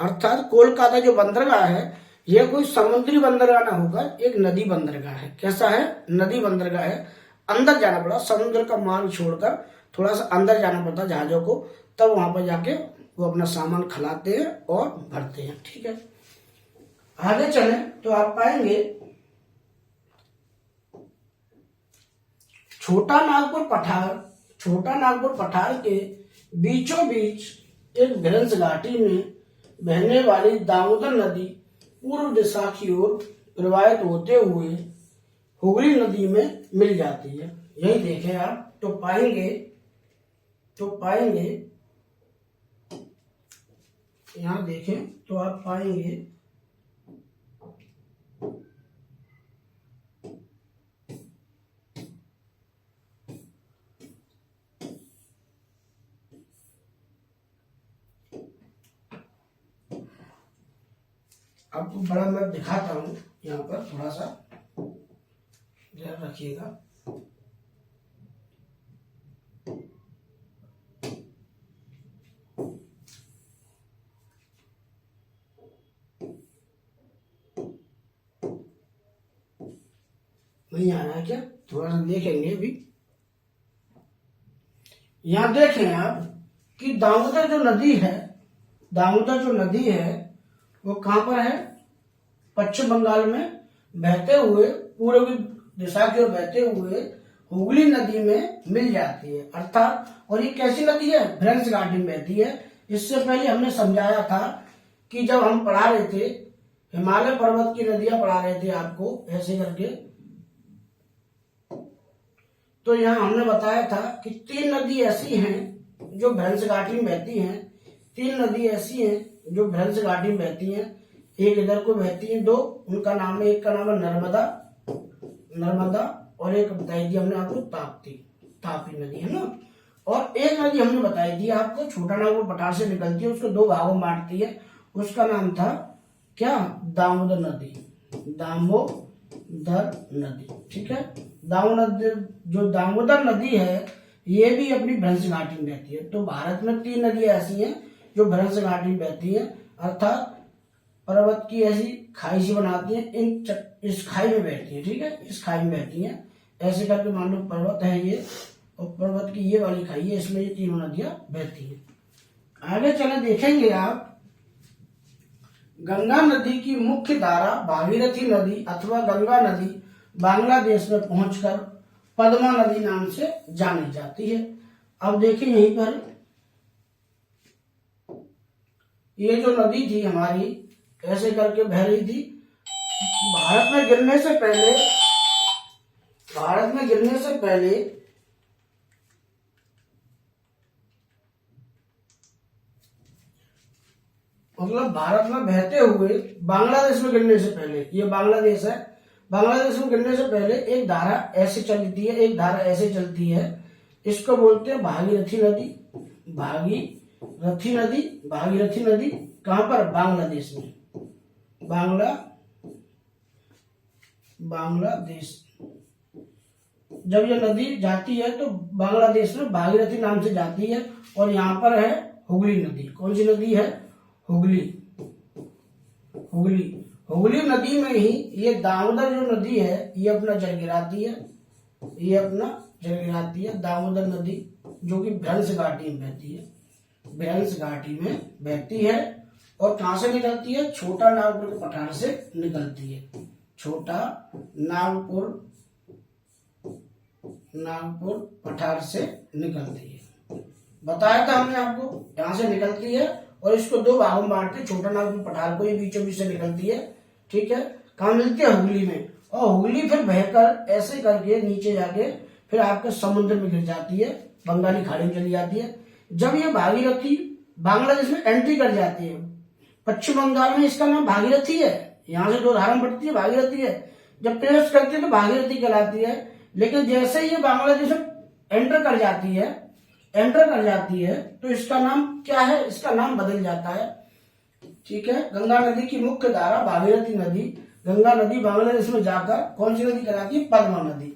अर्थात कोलकाता जो बंदरगाह है यह कोई समुद्री बंदरगाह ना होगा, एक नदी बंदरगाह है। कैसा है? नदी बंदरगाह है। अंदर जाना पड़ा, समुद्र का मार्ग छोड़कर थोड़ा सा अंदर जाना पड़ता जहाजों को, तब वहां पर जाके वो अपना सामान खलाते हैं और भरते हैं। ठीक है, आगे चले तो आप पाएंगे छोटा नागपुर पठार। छोटा नागपुर पठार के बीचों बीच एक भ्रंश घाटी में बहने वाली दामोदर नदी पूर्व दिशा की ओर प्रवाहित होते हुए हुगली नदी में मिल जाती है। यही देखें आप तो पाएंगे यहां देखें तो आप पाएंगे आपको बड़ा मैं दिखाता हूं, यहाँ पर थोड़ा सा ध्यान रखिएगा। नहीं आ रहा है क्या? थोड़ा सा देखेंगे अभी। यहां देखें आप कि दामोदर जो नदी है वो कहां पर है? पश्चिम बंगाल में बहते हुए पूर्व की दिशा की ओर बहते हुए हुगली नदी में मिल जाती है। अर्थात और ये कैसी नदी है? भ्रंश घाटी में बहती है। इससे पहले हमने समझाया था कि जब हम पढ़ा रहे थे हिमालय पर्वत की नदियां पढ़ा रहे थे आपको ऐसे करके, तो यहाँ हमने बताया था कि 3 नदी ऐसी हैं जो भ्रंश घाटी में बहती हैं। 3 नदी ऐसी हैं जो भ्रंश घाटी में बहती हैं। एक इधर को बहती है, 2 उनका नाम है, एक का नाम है नर्मदा और एक बताई दी हमने आपको तापी नदी है ना। और एक नदी हमने बताई दी आपको छोटा नागपुर पठार से निकलती है, उसको 2 भागों में बांटती है, उसका नाम था क्या? दामोदर नदी। ठीक है, दामोदर नदी है ये भी अपनी भ्रंश घाटी में बहती है। तो भारत में 3 नदियां ऐसी हैं जो भ्रंश घाटी में बहती है, अर्थात पर्वत की ऐसी खाई सी बनाती है, इस खाई में बहती है। ठीक है, इस खाई में बहती है। ऐसे करके मान लो पर्वत है ये, और पर्वत की ये वाली खाई है, इसमें ये 3 नदियां बहती है। आगे चले देखेंगे आप गंगा नदी की मुख्य धारा भागीरथी नदी अथवा गंगा नदी बांग्लादेश में पहुंचकर पद्मा नदी नाम से जानी जाती है। अब देखिए यहीं पर ये जो नदी थी हमारी ऐसे करके बह रही थी। भारत में गिरने से पहले मतलब भारत में बहते हुए बांग्लादेश में गिरने से पहले, ये बांग्लादेश है, बांग्लादेश में गिरने से पहले एक धारा ऐसे चलती है, एक धारा ऐसे चलती है, इसको बोलते हैं भागीरथी नदी। कहां पर? बांग्लादेश में। बांग्लादेश जब ये नदी जाती है तो बांग्लादेश में भागीरथी नाम से जाती है। और यहाँ पर है हुगली नदी। कौन सी नदी है? हुगली नदी में ही ये दामोदर जो नदी है ये अपना जल गिराती है। दामोदर नदी जो कि भ्रंश घाटी में बहती है, और कहां से निकलती है? छोटा नागपुर के पठार से निकलती है। छोटा नागपुर पठार से निकलती है। बताया था हमने आपको, यहां से निकलती है और इसको दो भागों में बांटते, छोटा नागपुर पठार को ये बीचों बीच से निकलती है। ठीक है, कहां मिलती है? हुगली में। और हुगली फिर बहकर ऐसे करके नीचे जाके फिर आपके समुद्र में गिर जाती है, बंगाली खाड़ी में चली जाती है। जब ये भागीरथी बांग्लादेश में एंट्री कर जाती है, पश्चिम बंगाल में इसका नाम भागीरथी है, यहाँ से दो धारा बढ़ती है, भागीरथी है। जब प्रवेश करती है तो भागीरथी कहलाती है। लेकिन जैसे ही ये बांग्लादेश में एंटर कर जाती है तो इसका नाम क्या है? इसका नाम बदल जाता है। ठीक है, गंगा नदी की मुख्य धारा भागीरथी नदी, गंगा नदी बांग्लादेश में जाकर कौन सी नदी कहलाती है? पद्मा नदी।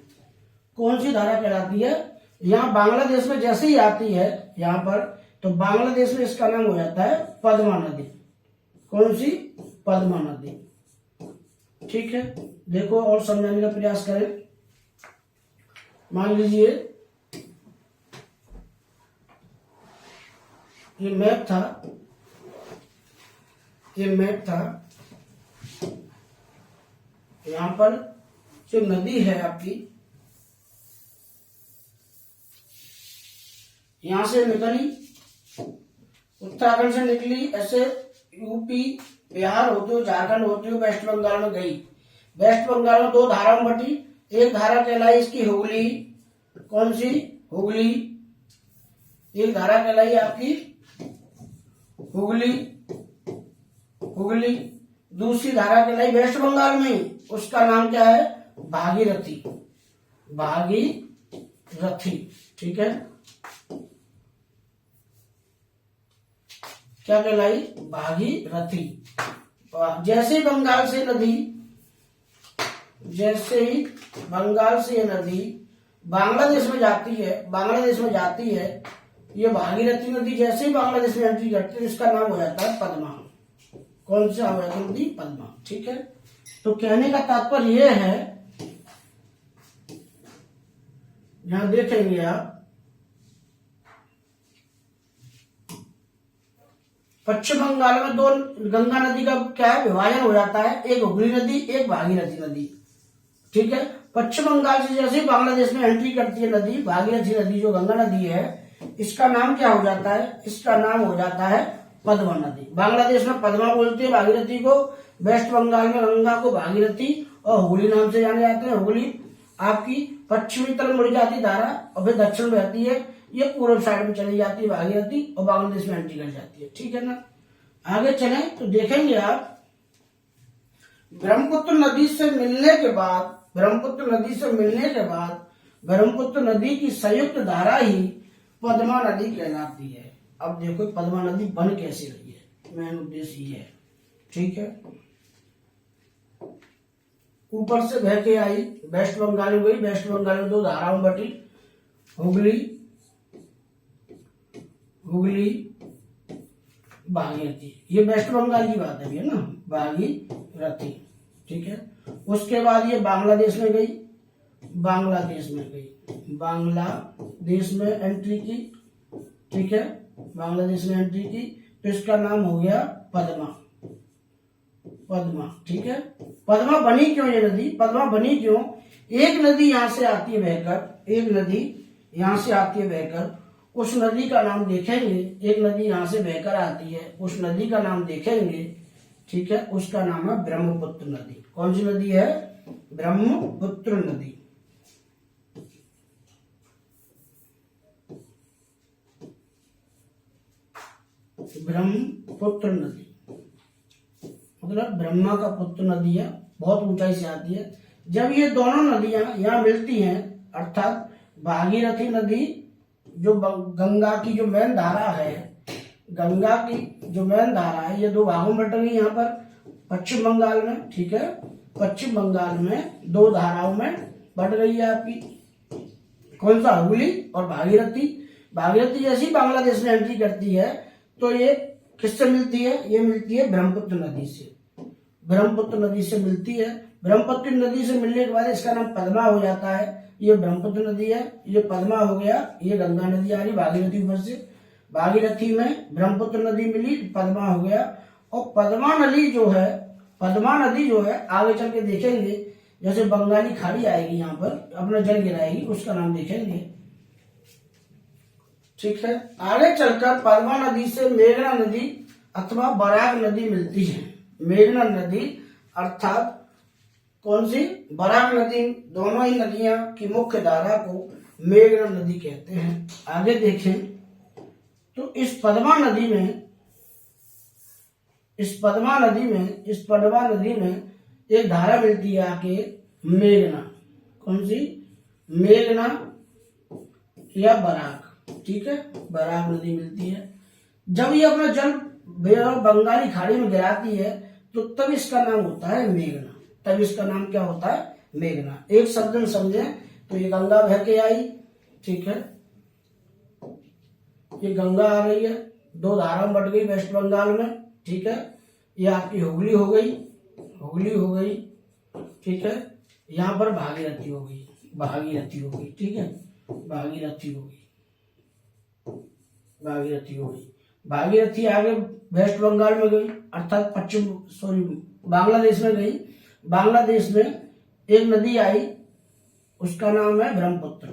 कौन सी धारा कहलाती है? यहाँ बांग्लादेश में जैसे ही आती है यहाँ पर, तो बांग्लादेश में इसका नाम हो जाता है पद्मा नदी। कौन सी? पद्मा नदी। ठीक है, देखो और समझाने का प्रयास करें। मान लीजिए ये मैप था, यहां पर जो नदी है आपकी, यहां से निकली, उत्तराखंड से निकली, ऐसे यूपी बिहार होते हुए झारखंड होते हुए वेस्ट बंगाल में गई। वेस्ट बंगाल में दो धाराओं में बटी। एक धारा कहलाई इसकी हुगली। कौन सी? हुगली। एक धारा कहलाई आपकी हुगली। दूसरी धारा कहलाई वेस्ट बंगाल में, उसका नाम क्या है? भागीरथी। ठीक है, क्या कहलाई? भागीरथी। जैसे ही बंगाल से ये नदी बांग्लादेश में जाती है, ये भागीरथी नदी जैसे ही बांग्लादेश में एंट्री करती है, इसका नाम हो जाता है पद्मा। कौन सा हो जाता है नदी? पद्मा। ठीक है, तो कहने का तात्पर्य यह है, यहां देखेंगे आप, पश्चिम बंगाल में दो गंगा नदी का क्या है? विभाजन हो जाता है, एक हुगली नदी, एक भागीरथी नदी। ठीक है, पश्चिम बंगाल से जैसे ही बांग्लादेश में एंट्री करती है नदी, भागीरथी नदी जो गंगा नदी है, इसका नाम क्या हो जाता है? इसका नाम हो जाता है पद्मा नदी। बांग्लादेश में पद्मा बोलते हैं भागीरथी को, वेस्ट बंगाल में गंगा को भागीरथी और हुगली नाम से जाने जाते हैं। हुगली आपकी पश्चिमी तरफ मुड़ जाती धारा और फिर दक्षिण में बहती है, ये पूर्व साइड में चली जाती है भागीरथी और बांग्लादेश में एंट्री कर जाती है। ठीक है ना, आगे चले तो देखेंगे आप, ब्रह्मपुत्र नदी से मिलने के बाद ब्रह्मपुत्र नदी की संयुक्त धारा ही पद्मा नदी कहलाती है। अब देखो पद्मा नदी बन कैसे रही है, मेन उद्देश्य ये है। ठीक है, ऊपर से बह के आई, वेस्ट बंगाल में गई, वेस्ट बंगाल में दो धाराओं बटी, हुगली भागीरथी। ये वेस्ट बंगाल की बात है ना, भागीरथी। ठीक है, उसके बाद ये बांग्लादेश में एंट्री की। ठीक है, बांग्लादेश में एंट्री की तो इसका नाम हो गया पद्मा। ठीक है, पद्मा बनी क्यों ये नदी? पद्मा बनी क्यों? एक नदी यहां से आती है बहकर, उस नदी का नाम देखेंगे। एक नदी यहां से बहकर आती है, उस नदी का नाम देखेंगे। ठीक है, उसका नाम है ब्रह्मपुत्र नदी। कौन सी नदी है? ब्रह्मपुत्र नदी। ब्रह्मपुत्र नदी मतलब ब्रह्मा का पुत्र नदी है, बहुत ऊंचाई से आती है। जब ये दोनों नदियां यहाँ मिलती हैं, अर्थात भागीरथी नदी जो गंगा की जो मेन धारा है, ये दो भागों में बट गई यहाँ पर पश्चिम बंगाल में। ठीक है, पश्चिम बंगाल में दो धाराओं में बट गई है आपकी, कौन सा? हुगली और भागीरथी जैसी बांग्लादेश में एंट्री करती है तो ये किससे मिलती है? ये मिलती है ब्रह्मपुत्र नदी से मिलती है। ब्रह्मपुत्र नदी से मिलने के बाद इसका नाम पद्मा हो जाता है। ये ब्रह्मपुत्र नदी है, ये पद्मा हो गया, ये गंगा नदी आ रही भागीरथी ऊपर से, भागीरथी में ब्रह्मपुत्र नदी मिली, पद्मा हो गया, और पद्मा नदी जो है आगे चल के देखेंगे, जैसे बंगाली खाड़ी आएगी यहाँ पर अपना जल गिराएगी, उसका नाम देखेंगे। ठीक है, आगे चलकर पद्मा नदी से मेघना नदी अथवा बराक नदी मिलती है। मेघना नदी अर्थात कौन सी? बराक नदी। दोनों ही नदियां की मुख्य धारा को मेघना नदी कहते हैं। आगे देखें तो इस पद्मा नदी में एक धारा मिलती है आके मेघना। कौन सी? मेघना या बराक। ठीक है, बराक नदी मिलती है। जब ये अपना जल बंगाली खाड़ी में गिराती है तो तब इसका नाम होता है मेघना। तब इसका नाम क्या होता है? मेघना। एक शब्द में समझे तो ये गंगा बह के आई। ठीक है, ये गंगा आ गई है, दो धारा में बट गई वेस्ट बंगाल में। ठीक है, ये आपकी हुगली हो गई। ठीक है, यहाँ पर भागीरथी हो गई। ठीक है, भागीरथी हो गई। भागीरथी आगे वेस्ट बंगाल में गई, अर्थात बांग्लादेश में गई। बांग्लादेश में एक नदी आई, उसका नाम है ब्रह्मपुत्र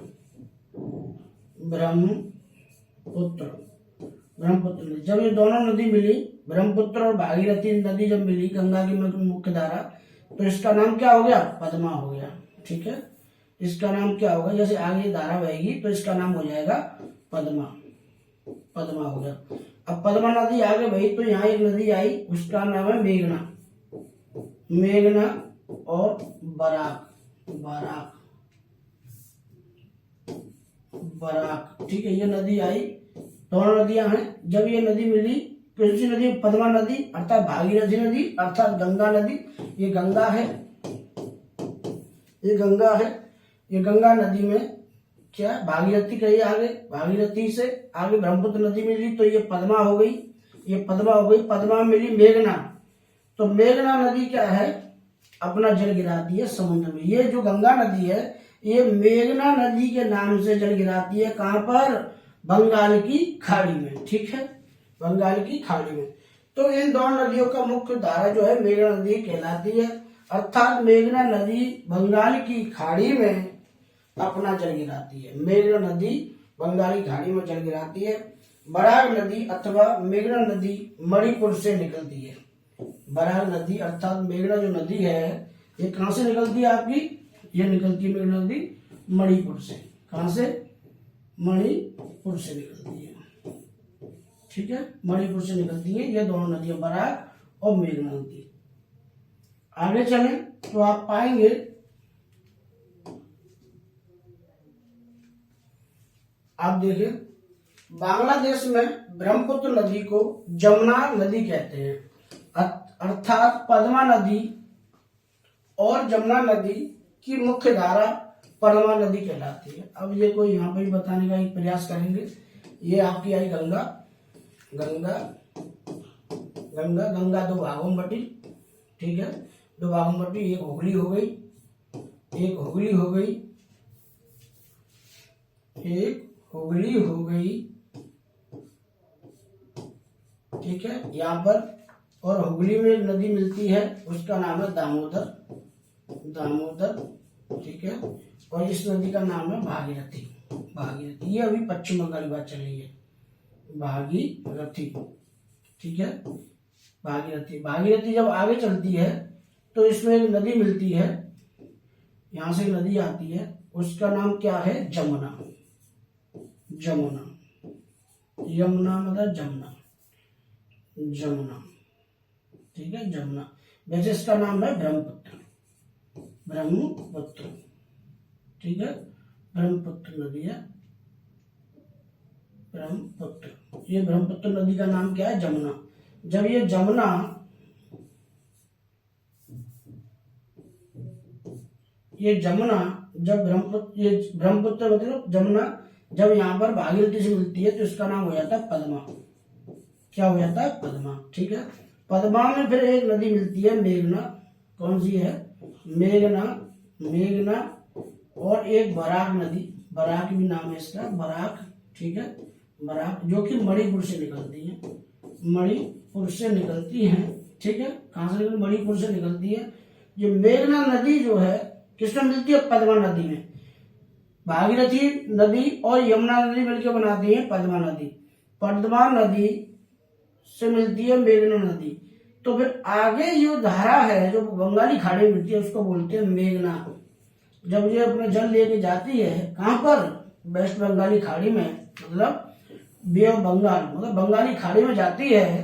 नदी। जब ये दोनों नदी मिली, ब्रह्मपुत्र और भागीरथी नदी जब मिली गंगा की मुख्य धारा, तो इसका नाम क्या हो गया? पद्मा हो गया। ठीक है, इसका नाम क्या होगा? जैसे आगे धारा बहेगी तो इसका नाम हो जाएगा पद्मा हो गया। अब पद्मा नदी आगे बही तो यहाँ एक नदी आई, उसका नाम है मेघना और बराक। ठीक है, ये नदी आई, दोनों नदियां हैं। जब ये नदी मिली तो इसी नदी पद्मा नदी अर्थात भागीरथी नदी अर्थात गंगा नदी, ये गंगा है। ये गंगा नदी में क्या भागीरथी कही आगे, भागीरथी से आगे ब्रह्मपुत्र नदी मिली तो ये पद्मा हो गई। पद्मा में मिली मेघना। तो मेघना नदी क्या है? अपना जल गिराती है समुद्र में। ये जो गंगा नदी है ये मेघना नदी के नाम से जल गिराती है। कहां पर? बंगाल की खाड़ी में। ठीक है, बंगाल की खाड़ी में। तो इन दोनों नदियों का मुख्य धारा जो है मेघना नदी कहलाती है, अर्थात मेघना नदी बंगाल की खाड़ी में अपना जल गिराती है। मेघना नदी बंगाली खाड़ी में जल गिराती है। बराक नदी अथवा मेघना नदी मणिपुर से निकलती है। बराक नदी अर्थात मेघना जो नदी है ये कहां से निकलती है आपकी? ये निकलती है मेघना नदी मणिपुर से। कहां से? मणिपुर से निकलती है। ठीक है, मणिपुर से निकलती है ये दोनों नदियां, बराक और मेघना नदी। आगे चलें तो आप पाएंगे आप देखें बांग्लादेश में ब्रह्मपुत्र नदी को जमुना नदी कहते हैं, अर्थात पद्मा नदी और जमुना नदी की मुख्य धारा पद्मा नदी कहलाती है। अब ये कोई यहाँ पर बताने का एक प्रयास करेंगे। ये आपकी आई गंगा दो भागों में बटी। ठीक है, दो भागों में बटी, एक हुगली हो गई। ठीक है, यहाँ पर और हुगली में एक नदी मिलती है, उसका नाम है दामोदर। ठीक है, और इस नदी का नाम है भागीरथी। ये अभी पश्चिम बंगाल की बात चल रही है, भागीरथी। ठीक है, भागीरथी जब आगे चलती है तो इसमें एक नदी मिलती है, यहां से नदी आती है, उसका नाम क्या है? यमुना मतलब जमुना। ठीक है, जमुना। वैसे इसका नाम है ब्रह्मपुत्र। ठीक है, ब्रह्मपुत्र नदी है, ये ब्रह्मपुत्र नदी का नाम क्या है? जमुना। जब ये ब्रह्मपुत्र मतलब जमुना जब यहाँ पर भागीरथी से मिलती है तो इसका नाम हो जाता है पद्मा। क्या हो जाता है? पद्मा। ठीक है, पद्मा में फिर एक नदी मिलती है मेघना। कौन सी है? मेघना और एक बराक नदी, बराक भी नाम है इसका, बराक। ठीक है, बराक जो कि मणिपुर से निकलती है। मणिपुर से निकलती हैं। ठीक है, कहां से निकलती? मणिपुर से निकलती है। ये मेघना नदी जो है किसमें मिलती है? पद्मा नदी में। भागीरथी नदी और यमुना नदी मिलकर बनाती है पद्मा नदी। पद्मा नदी से मिलती है मेघना नदी। तो फिर आगे जो धारा है जो बंगाली खाड़ी में मिलती है उसको बोलते हैं मेघना। जब ये अपना जल लेके जाती है कहां पर? वेस्ट बंगाली खाड़ी में, मतलब बे ऑफ बंगाल, मतलब बंगाली खाड़ी में जाती है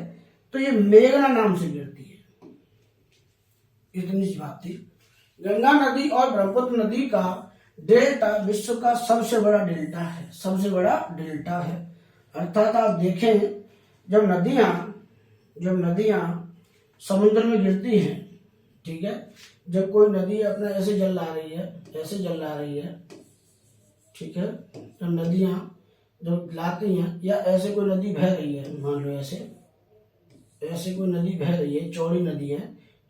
तो ये मेघना नाम से गिरती है। इतनी सी बात थी। गंगा नदी और ब्रह्मपुत्र नदी का डेल्टा विश्व का सबसे बड़ा डेल्टा है, सबसे बड़ा डेल्टा है। अर्थात आप देखें जब नदियां समुद्र में गिरती हैं, ठीक है, जब कोई नदी अपना ऐसे जल ला रही है, ऐसे जल ला रही है, ठीक है, जब नदियां जब लाती हैं या ऐसे कोई नदी बह रही है, मान लो ऐसे कोई नदी बह रही है, चौड़ी नदी है,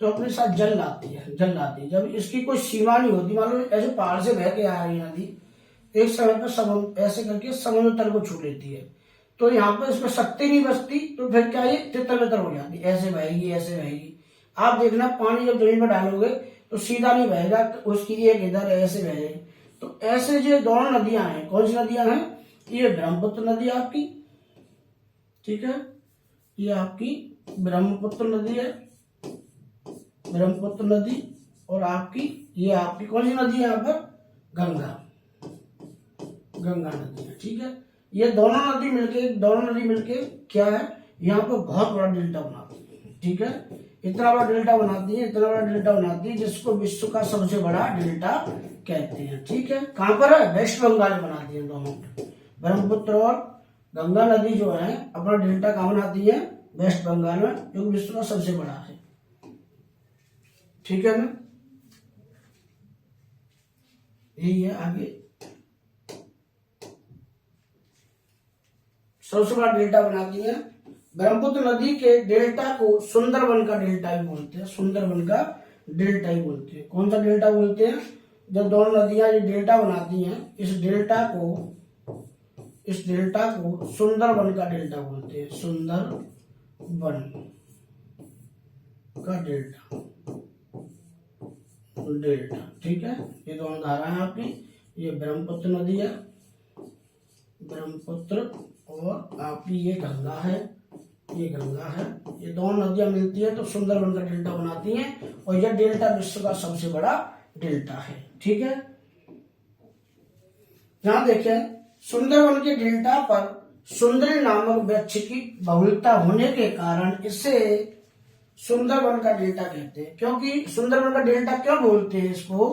तो अपने साथ जल लाती है। जब इसकी कोई सीमा नहीं होती, मान लो ऐसे पहाड़ से बह के आ रही है नदी, एक समय पर समुद्र ऐसे करके समुद्र तल को छू लेती है, तो यहाँ पर इसमें शक्ति नहीं बचती, तो फिर क्या ये तितर बितर हो जाती, ऐसे बहेगी। आप देखना पानी जब जमीन पर डालोगे तो सीधा नहीं बहेगा, उसकी एक इधर ऐसे बहेगी। तो ऐसे जो दोनों नदियां हैं, कौन सी नदियां हैं? ये ब्रह्मपुत्र नदी आपकी, ठीक है, ये आपकी ब्रह्मपुत्र नदी है, ब्रह्मपुत्र नदी, और आपकी ये आपकी कौन सी नदी है यहाँ पर? गंगा नदी है। ठीक है, ये दोनों नदी मिलके क्या है? यहाँ पर बहुत बड़ा डेल्टा बनाती है। ठीक है, इतना बड़ा डेल्टा बनाती है जिसको विश्व का सबसे बड़ा डेल्टा कहते हैं। ठीक है, कहां पर है? वेस्ट बंगाल में बनाती है दोनों, ब्रह्मपुत्र और गंगा नदी जो है अपना डेल्टा कहां बनाती है? वेस्ट बंगाल में, जो विश्व का सबसे बड़ा है। ठीक है ना, यही है। आगे सबसे बड़ा डेल्टा बनाती है। ब्रह्मपुत्र नदी के डेल्टा को सुंदरबन का डेल्टा भी बोलते हैं, कौन सा डेल्टा बोलते हैं? जब दोनों नदियां ये डेल्टा बनाती हैं, इस डेल्टा को सुंदरबन का डेल्टा बोलते हैं, सुंदरबन का डेल्टा। ठीक है, ये दोनों धाराएं आपकी, ये ब्रह्मपुत्र नदी है, ब्रह्मपुत्र, और आपकी ये गंगा है, ये दोनों नदियां मिलती है तो सुंदरबन का डेल्टा बनाती हैं, और यह डेल्टा विश्व का सबसे बड़ा डेल्टा है। ठीक है, यहां देखें सुंदरबन के डेल्टा पर सुंदरी नामक वृक्ष की बहुलता होने के कारण इसे सुंदरबन का डेल्टा कहते हैं। क्योंकि सुंदरबन का डेल्टा क्यों बोलते हैं इसको,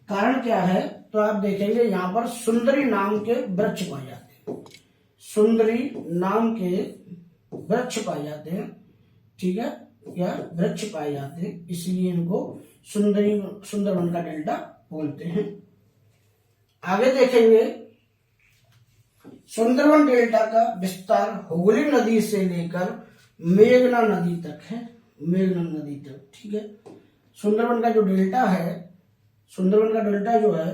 कारण क्या है? तो आप देखेंगे यहाँ पर सुंदरी नाम के वृक्ष पाए जाते हैं, सुंदरी नाम के वृक्ष पाए जाते हैं। ठीक है, या वृक्ष पाए जाते हैं, इसलिए इनको सुंदरबन का डेल्टा बोलते हैं। आगे देखेंगे सुंदरबन डेल्टा का विस्तार हुगली नदी से लेकर मेघना नदी तक है, ठीक है। सुंदरबन का जो डेल्टा है, सुंदरबन का डेल्टा जो है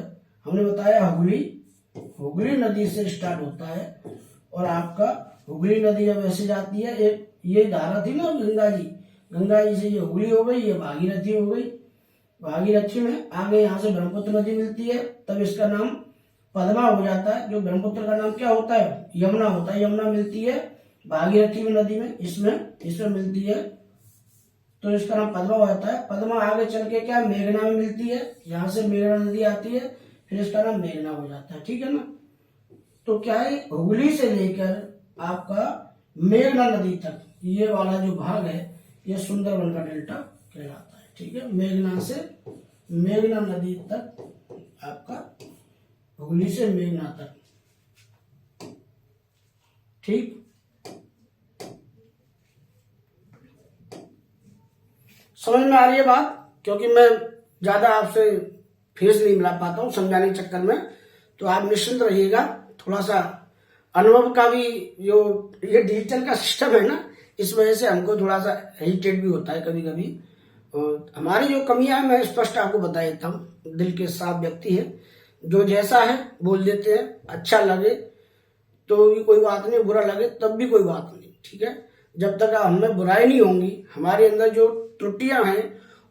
हमने बताया हुगली नदी से स्टार्ट होता है, और आपका हुगली नदी जब ऐसे जाती है, एक ये धारा थी ना गंगा जी से ये हुगली हो गई, ये भागीरथी हो गई, भागीरथी में आगे यहाँ से ब्रह्मपुत्र नदी मिलती है, तब इसका नाम पद्मा हो जाता है। जो ब्रह्मपुत्र का नाम क्या होता है? यमुना होता है। यमुना मिलती है भागीरथी में नदी में, इसमें मिलती है, तो इसका नाम पद्मा हो जाता है। पद्मा आगे चल के क्या मेघना में मिलती है, यहाँ से मेघना नदी आती है, फिर इसका नाम मेघना हो जाता है। ठीक है ना, तो क्या है, हुगली से लेकर आपका मेघना नदी तक ये वाला जो भाग है ये सुंदरबन का डेल्टा कहलाता है। ठीक है, मेघना से मेघना नदी तक, आपका हुगली से मेघना तक। ठीक, समझ में आ रही है बात? क्योंकि मैं ज्यादा आपसे फेस नहीं मिला पाता हूँ समझाने के चक्कर में, तो आप निश्चिंत रहिएगा। थोड़ा सा अनुभव का भी जो ये डिजिटल का सिस्टम है ना, इस वजह से हमको थोड़ा सा हेजिटेट भी होता है कभी कभी, और हमारी जो कमियां है मैं स्पष्ट आपको बता देता हूँ। दिल के साफ व्यक्ति है, जो जैसा है बोल देते हैं, अच्छा लगे तो भी कोई बात नहीं, बुरा लगे तब भी कोई बात नहीं। ठीक है, जब तक हमें बुराई नहीं होंगी, हमारे अंदर जो त्रुटियां हैं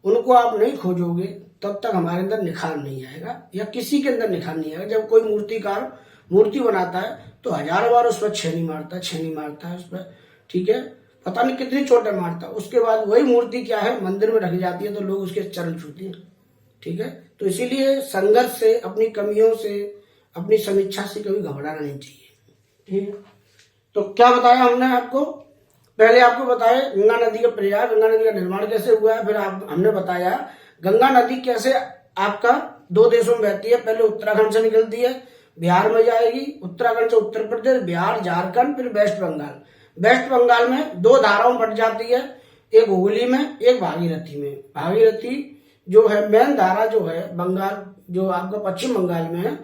उनको आप नहीं खोजोगे, तब तक हमारे अंदर निखार नहीं आएगा, या किसी के अंदर निखार नहीं आएगा। जब कोई मूर्तिकार मूर्ति बनाता है तो हजारों बार उस पर छेनी मारता है उस पर, ठीक है, पता नहीं कितनी चोटें मारता है। उसके बाद वही मूर्ति क्या है, मंदिर में रखी जाती है तो लोग उसके चरण छूते हैं, ठीक है। तो इसीलिए संघर्ष से, अपनी कमियों से, अपनी समीक्षा से कभी घबराना नहीं चाहिए, ठीक है। तो क्या बताया हमने आपको, पहले आपको बताया गंगा नदी का प्रयाग, गंगा नदी का निर्माण कैसे हुआ है, फिर हमने बताया गंगा नदी कैसे आपका दो देशों में बहती है। पहले उत्तराखंड से निकलती है, बिहार में जाएगी, उत्तराखंड से उत्तर प्रदेश, बिहार, झारखंड, फिर वेस्ट बंगाल। वेस्ट बंगाल में दो धाराओं में बट जाती है, एक हुगली में, एक भागीरथी में। भागीरथी जो है मेन धारा, जो है बंगाल, जो आपका पश्चिम बंगाल में है,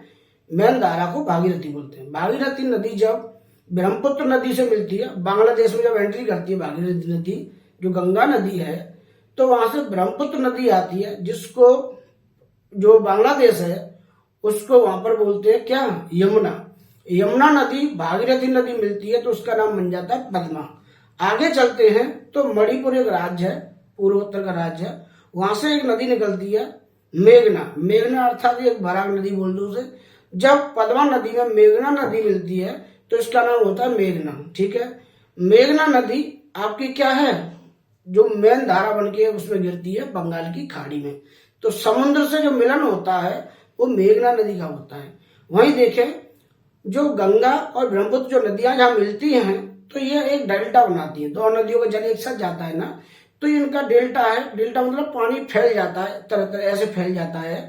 मेन धारा को भागीरथी बोलते हैं। भागीरथी नदी जब ब्रह्मपुत्र नदी से मिलती है, बांग्लादेश में जब एंट्री करती है भागीरथी नदी, जो गंगा नदी है, तो वहां से ब्रह्मपुत्र नदी आती है, जिसको जो बांग्लादेश है उसको वहां पर बोलते हैं क्या, यमुना। यमुना नदी भागीरथी नदी मिलती है तो उसका नाम बन जाता है पद्मा। आगे चलते हैं तो मणिपुर एक राज्य है, पूर्वोत्तर का राज्य है, वहां से एक नदी निकलती है मेघना। मेघना अर्थात एक बराक नदी बोल दो उसे। जब पद्मा नदी में मेघना नदी मिलती है तो इसका नाम होता है मेघना, ठीक है। मेघना नदी आपकी क्या है, जो मेन धारा बन के उसमें गिरती है बंगाल की खाड़ी में। तो समुद्र से जो मिलन होता है वो मेघना नदी का होता है। वहीं देखें, जो गंगा और ब्रह्मपुत्र जो नदियां जहां मिलती हैं तो ये एक डेल्टा बनाती है। दो नदियों का जल एक साथ जाता है ना, तो इनका डेल्टा है। डेल्टा मतलब पानी फैल जाता है, तरह तरह ऐसे फैल जाता है।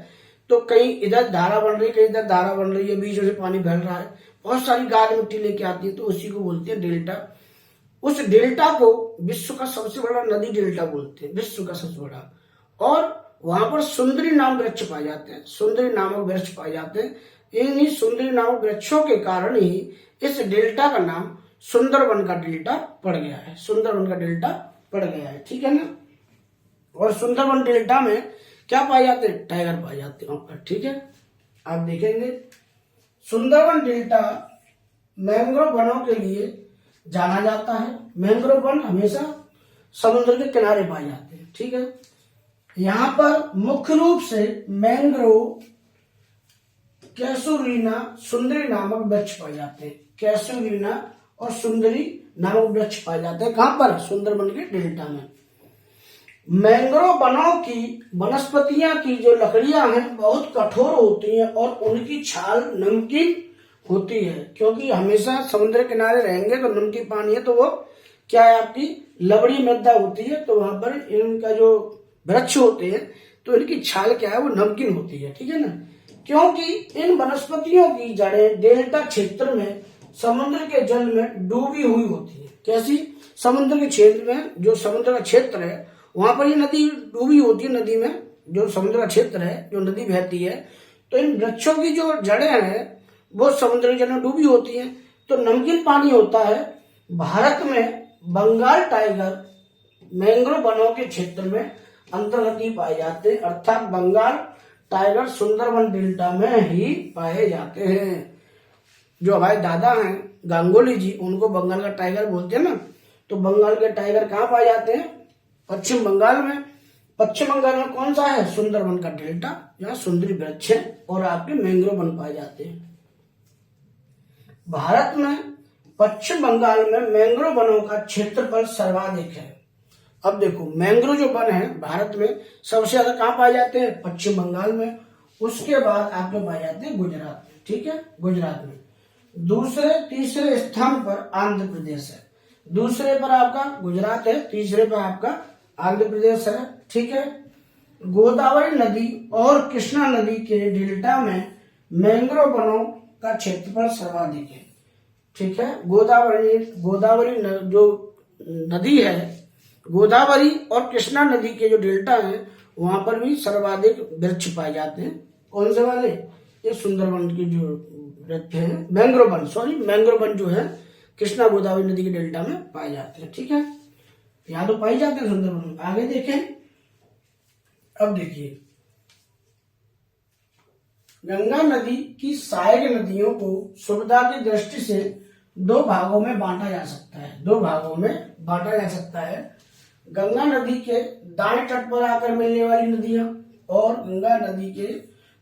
तो कहीं इधर धारा बन रही, कहीं इधर धारा बन रही है, बीच में से पानी फैल रहा है, बहुत सारी गाद मिट्टी लेके आती है, तो उसी को बोलते हैं डेल्टा। उस डेल्टा को विश्व का सबसे बड़ा नदी डेल्टा बोलते हैं, विश्व का सबसे बड़ा। और वहां पर सुंदरी नाम वृक्ष पाए जाते हैं, सुंदरी नामक वृक्ष पाए जाते हैं। इन्हीं सुंदरी नामक वृक्षों के कारण ही इस डेल्टा का नाम सुंदरवन का डेल्टा पड़ गया है, सुंदरवन का डेल्टा पड़ गया है, ठीक है ना। और सुंदरवन डेल्टा में क्या पाए जाते हैं, टाइगर पाए जाते हैं वहां पर, ठीक है। आप देखेंगे सुंदरवन डेल्टा मैंग्रोव वनों के लिए जाना जाता है। मैंग्रोव वन हमेशा समुद्र के किनारे पाए जाते हैं, ठीक है। यहां पर मुख्य रूप से मैंग्रोव, कैसुरीना, सुंदरी नामक वृक्ष पाए जाते हैं। कैसुरीना और सुंदरी नामक वृक्ष पाए जाते हैं कहां पर, सुंदरबन के डेल्टा में। मैंग्रोव वनों की वनस्पतियां की जो लकड़ियां हैं बहुत कठोर होती हैं और उनकी छाल नमकीन होती है, क्योंकि हमेशा समुद्र किनारे रहेंगे तो नमकीन पानी है, तो वो क्या है, आपकी लवड़ी मृदा होती है, तो वहां पर इनका जो वृक्ष होते हैं तो इनकी छाल क्या है, वो नमकीन होती है, ठीक है ना। क्योंकि इन वनस्पतियों की जड़ें डेल्टा क्षेत्र में समुद्र के जल में डूबी हुई होती है। कैसी, समुद्र के क्षेत्र में, जो समुद्र का क्षेत्र है वहां पर ये नदी डूबी होती है, नदी में जो समुद्र का क्षेत्र है, जो नदी बहती है, तो इन वृक्षों की जो जड़ें हैं वो समुद्र के जल में डूबी होती हैं, तो नमकीन पानी होता है। भारत में बंगाल टाइगर मैंग्रोव वनों के क्षेत्र में अंतर्गत पाए जाते हैं, अर्थात बंगाल टाइगर सुंदरवन डेल्टा में ही पाए जाते हैं। जो हमारे दादा हैं गांगुली जी, उनको बंगाल का टाइगर बोलते हैं ना, तो बंगाल के टाइगर कहाँ पाए जाते हैं, पश्चिम बंगाल में। पश्चिम बंगाल में कौन सा है, सुंदरवन का डेल्टा, जहाँ सुंदरी वृक्ष है और आपके मैंग्रोव वन पाए जाते हैं। भारत में पश्चिम बंगाल में मैंग्रोव वनों का क्षेत्रफल सर्वाधिक है। अब देखो, मैंग्रोव जो वन है भारत में सबसे ज्यादा कहाँ पाए जाते हैं, पश्चिम बंगाल में। उसके बाद आपके पाए जाते हैं गुजरात में, ठीक है, गुजरात में। दूसरे तीसरे स्थान पर आंध्र प्रदेश है। दूसरे पर आपका गुजरात है, तीसरे पर आपका आंध्र प्रदेश है, ठीक है। गोदावरी नदी और कृष्णा नदी के डेल्टा में मैंग्रोव वनों का क्षेत्रफल सर्वाधिक है, ठीक है। गोदावरी जो नदी है, गोदावरी और कृष्णा नदी के जो डेल्टा है वहां पर भी सर्वाधिक वृक्ष पाए जाते हैं। कौन से वाले, ये सुंदरवन की जो वृक्ष है, मैंग्रोव वन जो है कृष्णा गोदावरी नदी के डेल्टा में पाए जाते हैं, ठीक है। यहाँ तो पाई जाते हैं सुंदरवन में। आगे देखें, अब देखिए गंगा नदी की सहायक नदियों को सुविधा की दृष्टि से दो भागों में बांटा जा सकता है, दो भागों में बांटा जा सकता है। गंगा नदी के दाएं तट पर आकर मिलने वाली नदियां और गंगा नदी के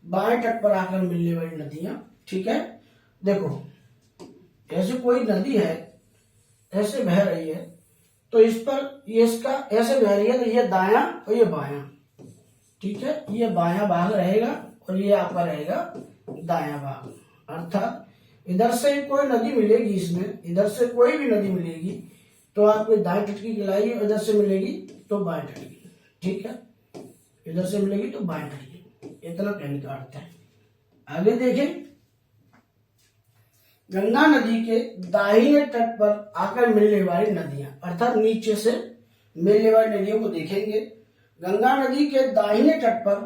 बाएं तट पर आकर मिलने वाली नदियां। ठीक है, देखो ऐसे कोई नदी है, ऐसे बह रही है, तो इस पर ये इसका ऐसे बह रही है तो ये दायां और ये बायां। ठीक है, ये बायां भाग रहेगा और ये आपका रहेगा दायां भाग। अर्थात इधर से कोई नदी मिलेगी, इसमें इधर से कोई भी नदी मिलेगी तो आपको दाएं तट की कहलाएगी, इधर से मिलेगी तो बाएं तट की। ठीक है, इधर से मिलेगी तो बाएं तट की, इतना कहने का अर्थ है। आगे देखें, गंगा नदी के दाहिने तट पर आकर मिलने वाली नदियां, अर्थात नीचे से मिलने वाली नदियों को देखेंगे। गंगा नदी के दाहिने तट पर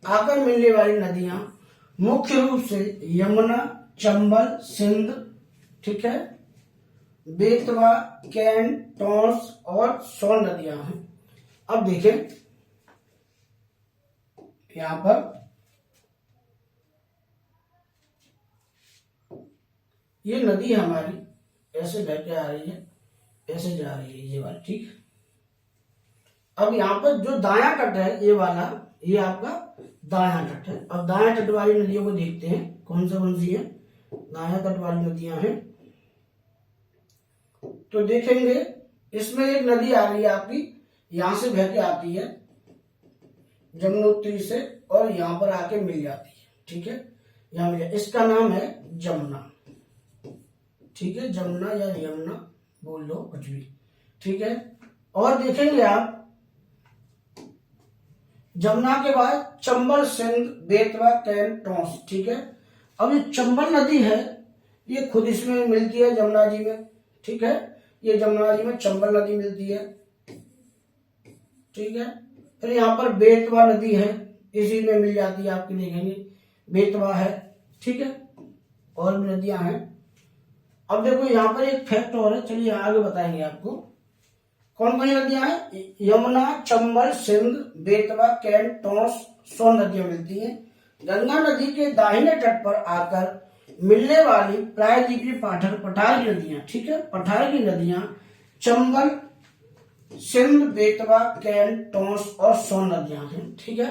आकर मिलने वाली नदियां मुख्य रूप से यमुना, चंबल, सिंध, ठीक है, बेतवा, कैन, टोंस और सोन नदियां हैं। अब देखें यहां पर ये नदी हमारी ऐसे बह के आ रही है, ऐसे जा रही है ये वाली। ठीक, अब यहाँ पर जो दायां तट है ये वाला, ये आपका दायां तट है। अब दायां तट वाली नदियों को देखते हैं कौन सी है दायां तट वाली नदियां हैं। तो देखेंगे इसमें एक नदी आ रही है आपकी, यहां से बह के आती है जमुनोत्री से और यहां पर आके मिल जाती है। ठीक है, यहां मिल, इसका नाम है जमुना। ठीक है, जमुना या यमुना बोल लो कुछ भी। ठीक है, और देखेंगे आप जमुना के बाद चंबल, सिंध, बेतवा, कैन, टोंस। ठीक है, अब ये चंबल नदी है, ये खुद इसमें मिलती है जमुना जी में। ठीक है, ये जमुना जी में चंबल नदी मिलती है। ठीक है, फिर यहाँ पर बेतवा नदी है, इसी में मिल जाती है आपकी, देखेंगे बेतवा है। ठीक है, और भी नदियां हैं। अब देखो यहाँ पर एक फैक्ट और है, चलिए आगे बताएंगे आपको कौन कौन नदियां हैं। यमुना, चंबल, सिंध, बेतवा, कैन, टोंस, सोन नदियां मिलती हैं। गंगा नदी के दाहिने तट पर आकर मिलने वाली प्रायद्वीपीय पठार की नदियां, ठीक है, पठार की नदियां चंबल, सिंध, बेतवा, कैन, टोंस और सोन नदियां हैं। ठीक है,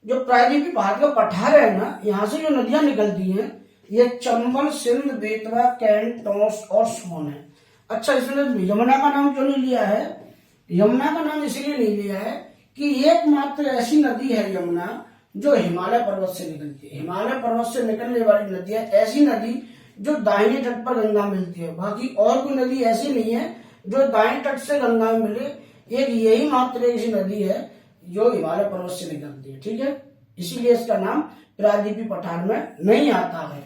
जो प्रायद्वीपीय पहाड़ का पठार है ना, यहाँ से जो नदियां निकलती हैं ये चंबल, सिंध, बेतवा, कैन, टोंस और सोन है। अच्छा, इसने यमुना का नाम क्यों नहीं लिया है? यमुना का नाम इसलिए नहीं लिया है कि एकमात्र ऐसी नदी है यमुना जो हिमालय पर्वत से निकलती है। हिमालय पर्वत से निकलने वाली नदी है ऐसी नदी जो दाहिने तट पर गंगा मिलती है। बाकी और कोई नदी ऐसी नहीं है जो दाहिने तट से गंगा में मिले। एक यही मात्र ऐसी नदी है जो हिमालय पर्वत से निकलती है। ठीक है, इसीलिए इसका नाम प्रायद्वीपीय पठार में नहीं आता है।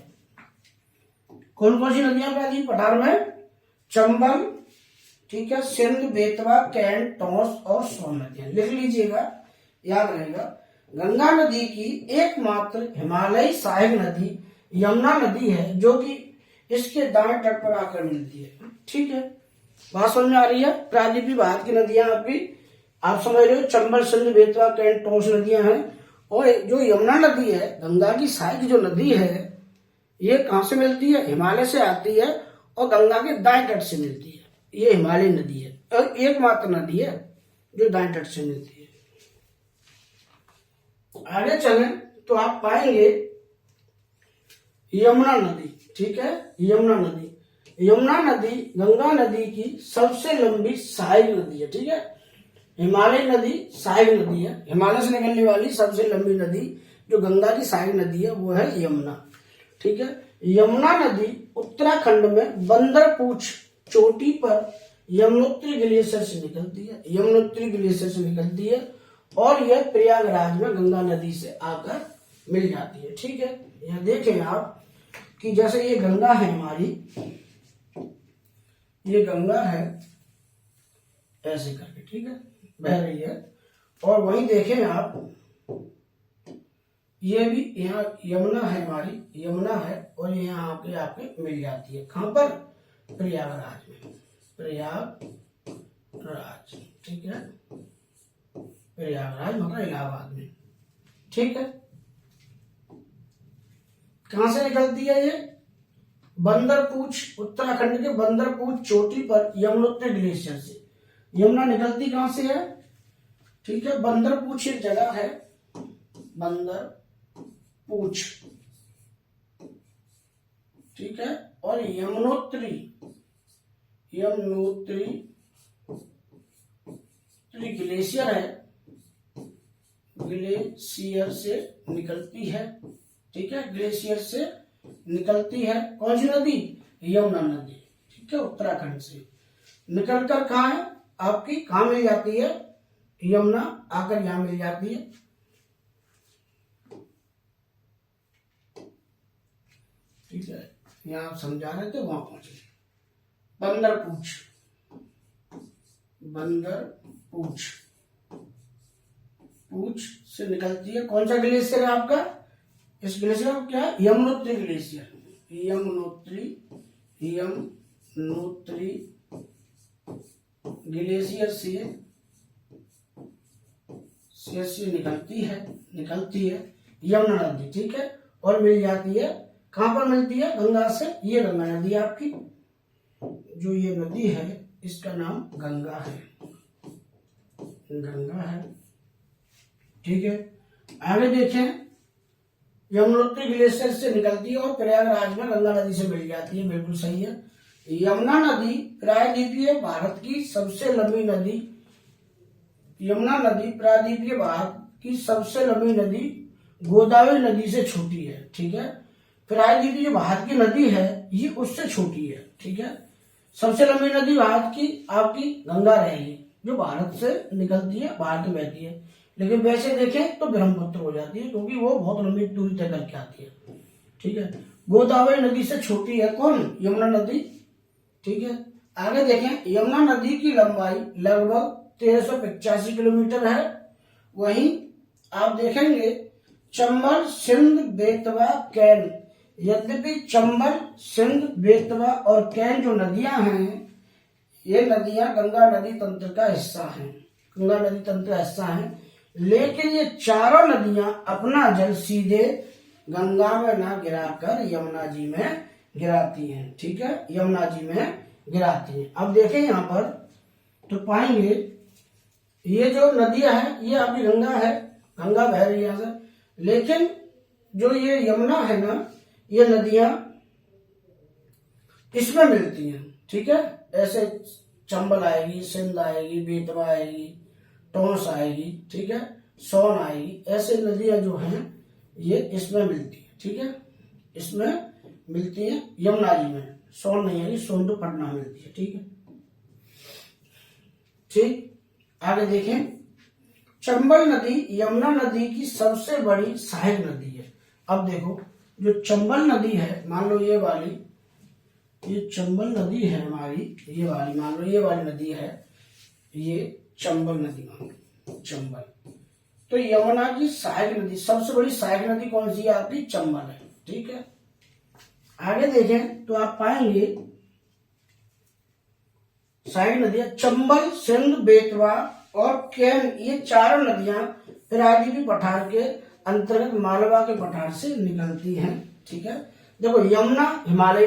कौन कौन सी नदियां प्रायद्वीपीय पठार में? चंबल, ठीक है, सिंध, बेतवा, कैन, टोंस और सोन नदियां। लिख लीजिएगा, याद रहेगा। गंगा नदी की एकमात्र हिमालयी सहायक नदी यमुना नदी है जो कि इसके दाएं तट पर आकर मिलती है। ठीक है, बात समझ में आ रही है? प्रायद्वीपीय भारत की नदियां आपकी आप समझ रहे हो, चंबल, सिंध, बेतवा, कैन, टोंस नदियां हैं। और जो यमुना नदी है, गंगा की सहायक जो नदी है, ये कहां से मिलती है? हिमालय से आती है और गंगा के दाएं तट से मिलती है। ये हिमालय नदी है और एकमात्र नदी है जो दाएं तट से मिलती है। आगे चलें तो आप पाएंगे यमुना नदी। ठीक है, यमुना नदी, यमुना नदी गंगा नदी की सबसे लंबी सहायक नदी है। ठीक है, हिमालय नदी सहायक नदी है। हिमालय से निकलने वाली सबसे लंबी नदी जो गंगा की सहायक नदी है वो है यमुना। ठीक है, यमुना नदी उत्तराखंड में बंदरपूछ चोटी पर यमुनोत्री ग्लेशियर से निकलती है। यमुनोत्री ग्लेशियर से निकलती है और यह प्रयागराज में गंगा नदी से आकर मिल जाती है। ठीक है, यह देखें आप कि जैसे ये गंगा है हमारी, ये गंगा है ऐसे करके, ठीक है, बह रही है। और वहीं देखें आप, ये भी यहाँ यमुना है हमारी, यमुना है और ये यहाँ आके आपके मिल जाती है। कहां पर? प्रयागराज में, प्रयागराज। ठीक है, प्रयागराज मतलब इलाहाबाद में। ठीक है, कहां से निकलती है ये? बंदरपूछ, उत्तराखंड के बंदरपूछ चोटी पर यमुनोत्री ग्लेशियर से। यमुना निकलती कहां से है? ठीक है, बंदरपूछ एक जगह है, बंदरपूछ, ठीक है, और यमुनोत्री ग्लेशियर है, ग्लेशियर से निकलती है। ठीक है, ग्लेशियर से निकलती है कौन सी नदी? यमुना नदी। ठीक है, उत्तराखंड से निकलकर कहाँ है आपकी, कहाँ मिल जाती है? यमुना आकर यहां मिल जाती है। ठीक है, यहां आप समझा रहे थे, वहां पहुंचे। बंदरपूछ से निकलती है। कौन सा ग्लेशियर है आपका? इस ग्लेशियर को क्या है? यमुनोत्री ग्लेशियर। यमुनोत्री ग्लेशियर से निकलती है यमुना नदी। ठीक है, और मिल जाती है कहां पर? मिलती है गंगा से। ये गंगा नदी आपकी, जो ये नदी है इसका नाम गंगा है, ठीक है। आगे देखें, यमुनोत्री ग्लेशियर से निकलती है और प्रयागराज में गंगा नदी से मिल जाती है। बिल्कुल सही है। यमुना नदी प्रायद्वीपीय भारत की सबसे लंबी नदी। यमुना नदी प्रायद्वीपीय भारत की सबसे लंबी नदी गोदावरी नदी से छोटी है। ठीक है, प्रायद्वीपीय जो भारत की नदी है ये उससे छोटी है। ठीक है, सबसे लंबी नदी भारत की आपकी गंगा रहेगी, जो भारत से निकलती है, भारत में बहती है। लेकिन वैसे देखें तो ब्रह्मपुत्र हो जाती है, क्योंकि वो बहुत लंबी दूरी तय करके आती है। ठीक है, गोदावरी नदी से छोटी है कौन? यमुना नदी। ठीक है, आगे देखें, यमुना नदी की लंबाई लगभग 1385 किलोमीटर है। वहीं आप देखेंगे चंबल, सिंध, बेतवा, कैन, यद्यपि चंबल, सिंध, बेतवा और कैन जो नदियां हैं, ये नदियां गंगा नदी तंत्र का हिस्सा हैं, लेकिन ये चारों नदियां अपना जल सीधे गंगा में ना गिराकर यमुना जी में गिराती हैं। ठीक है, यमुना जी में गिराती हैं। अब देखें यहाँ पर तो पाएंगे ये जो नदियां हैं ये आपकी गंगा है, गंगा बह रही है यहाँ से, लेकिन जो ये यमुना है ना, ये नदियां इसमें मिलती हैं। ठीक है, ऐसे चंबल आएगी, सिंध आएगी, बेतवा आएगी, टोंस आएगी, ठीक है, सोन आएगी, ऐसे नदियां जो हैं ये इसमें मिलती है। ठीक है, इसमें मिलती है यमुना जी में। सोन नहीं आएगी, सोन तो पटना मिलती है। ठीक है, ठीक। आगे देखें, चंबल नदी यमुना नदी की सबसे बड़ी सहायक नदी है। अब देखो, जो चंबल नदी है, मान लो ये वाली, ये चंबल नदी है हमारी, ये वाली मान लो, ये वाली नदी है, ये चंबल नदी मान लो, चंबल। तो यमुना की सहायक नदी, सबसे बड़ी सहायक नदी कौन सी है आपकी? चंबल है। ठीक है, आगे देखें तो आप पाएंगे सहायक नदियां चंबल, सिंध, बेतवा और कैन, ये चारों नदियां प्रायद्वीपीय पठार के अंतर्गत मालवा के पठार से निकलती हैं। ठीक है, देखो यमुना हिमालय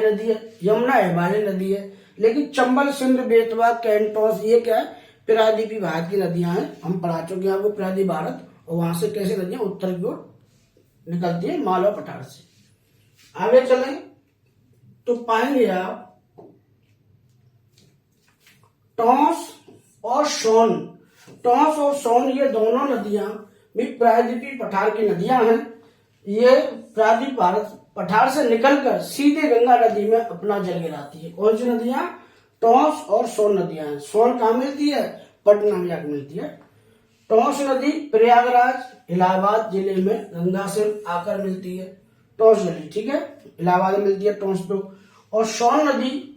नदी है, लेकिन चंबल, सिंध, बेतवा, कैन, टोंस ये क्या है? प्रायद्वीपीय भारत की नदियां हैं। हम पढ़ा चुके हैं आपको प्रायद्वीपीय भारत, और वहां से कैसे नदियां उत्तर की ओर निकलती है मालवा पठार से। आगे चलें तो पाएंगे आप टोंस और सोन ये दोनों नदियां भी प्रायद्वीपीय पठार की नदियां हैं। ये प्रायद्वीपीय भारत पठार से निकलकर सीधे गंगा नदी में अपना जल गिराती है। कौन सी नदियां? टोंस और सोन नदियां हैं। सोन कहाँ मिलती है? पटना में जाकर मिलती है। टोंस नदी प्रयागराज, इलाहाबाद जिले में गंगा से आकर मिलती है, टोंस नदी। ठीक है, इलाहाबाद में मिलती है टोंस तो। और सोन नदी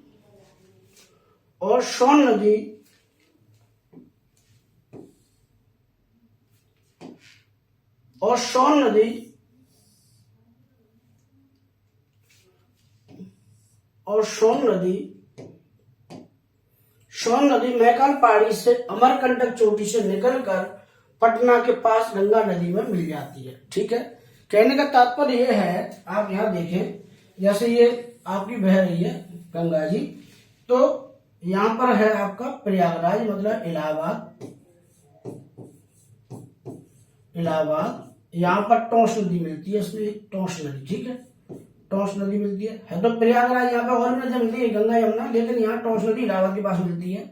मैकान पहाड़ी से अमरकंटक चोटी से निकलकर पटना के पास गंगा नदी में मिल जाती है। ठीक है, कहने का तात्पर्य यह है, आप यहां देखें, जैसे ये आपकी बह रही है गंगा जी। तो यहाँ पर है आपका प्रयागराज मतलब इलाहाबाद, इलाहाबाद। यहाँ पर टोंस नदी मिलती है, इसमें टोंस नदी, ठीक है, टोंस नदी मिलती है तो प्रयागराज यहाँ पे और भी नदी मिलती है गंगा यमुना, लेकिन यहाँ टोंस नदी इलाहाबाद के पास मिलती है,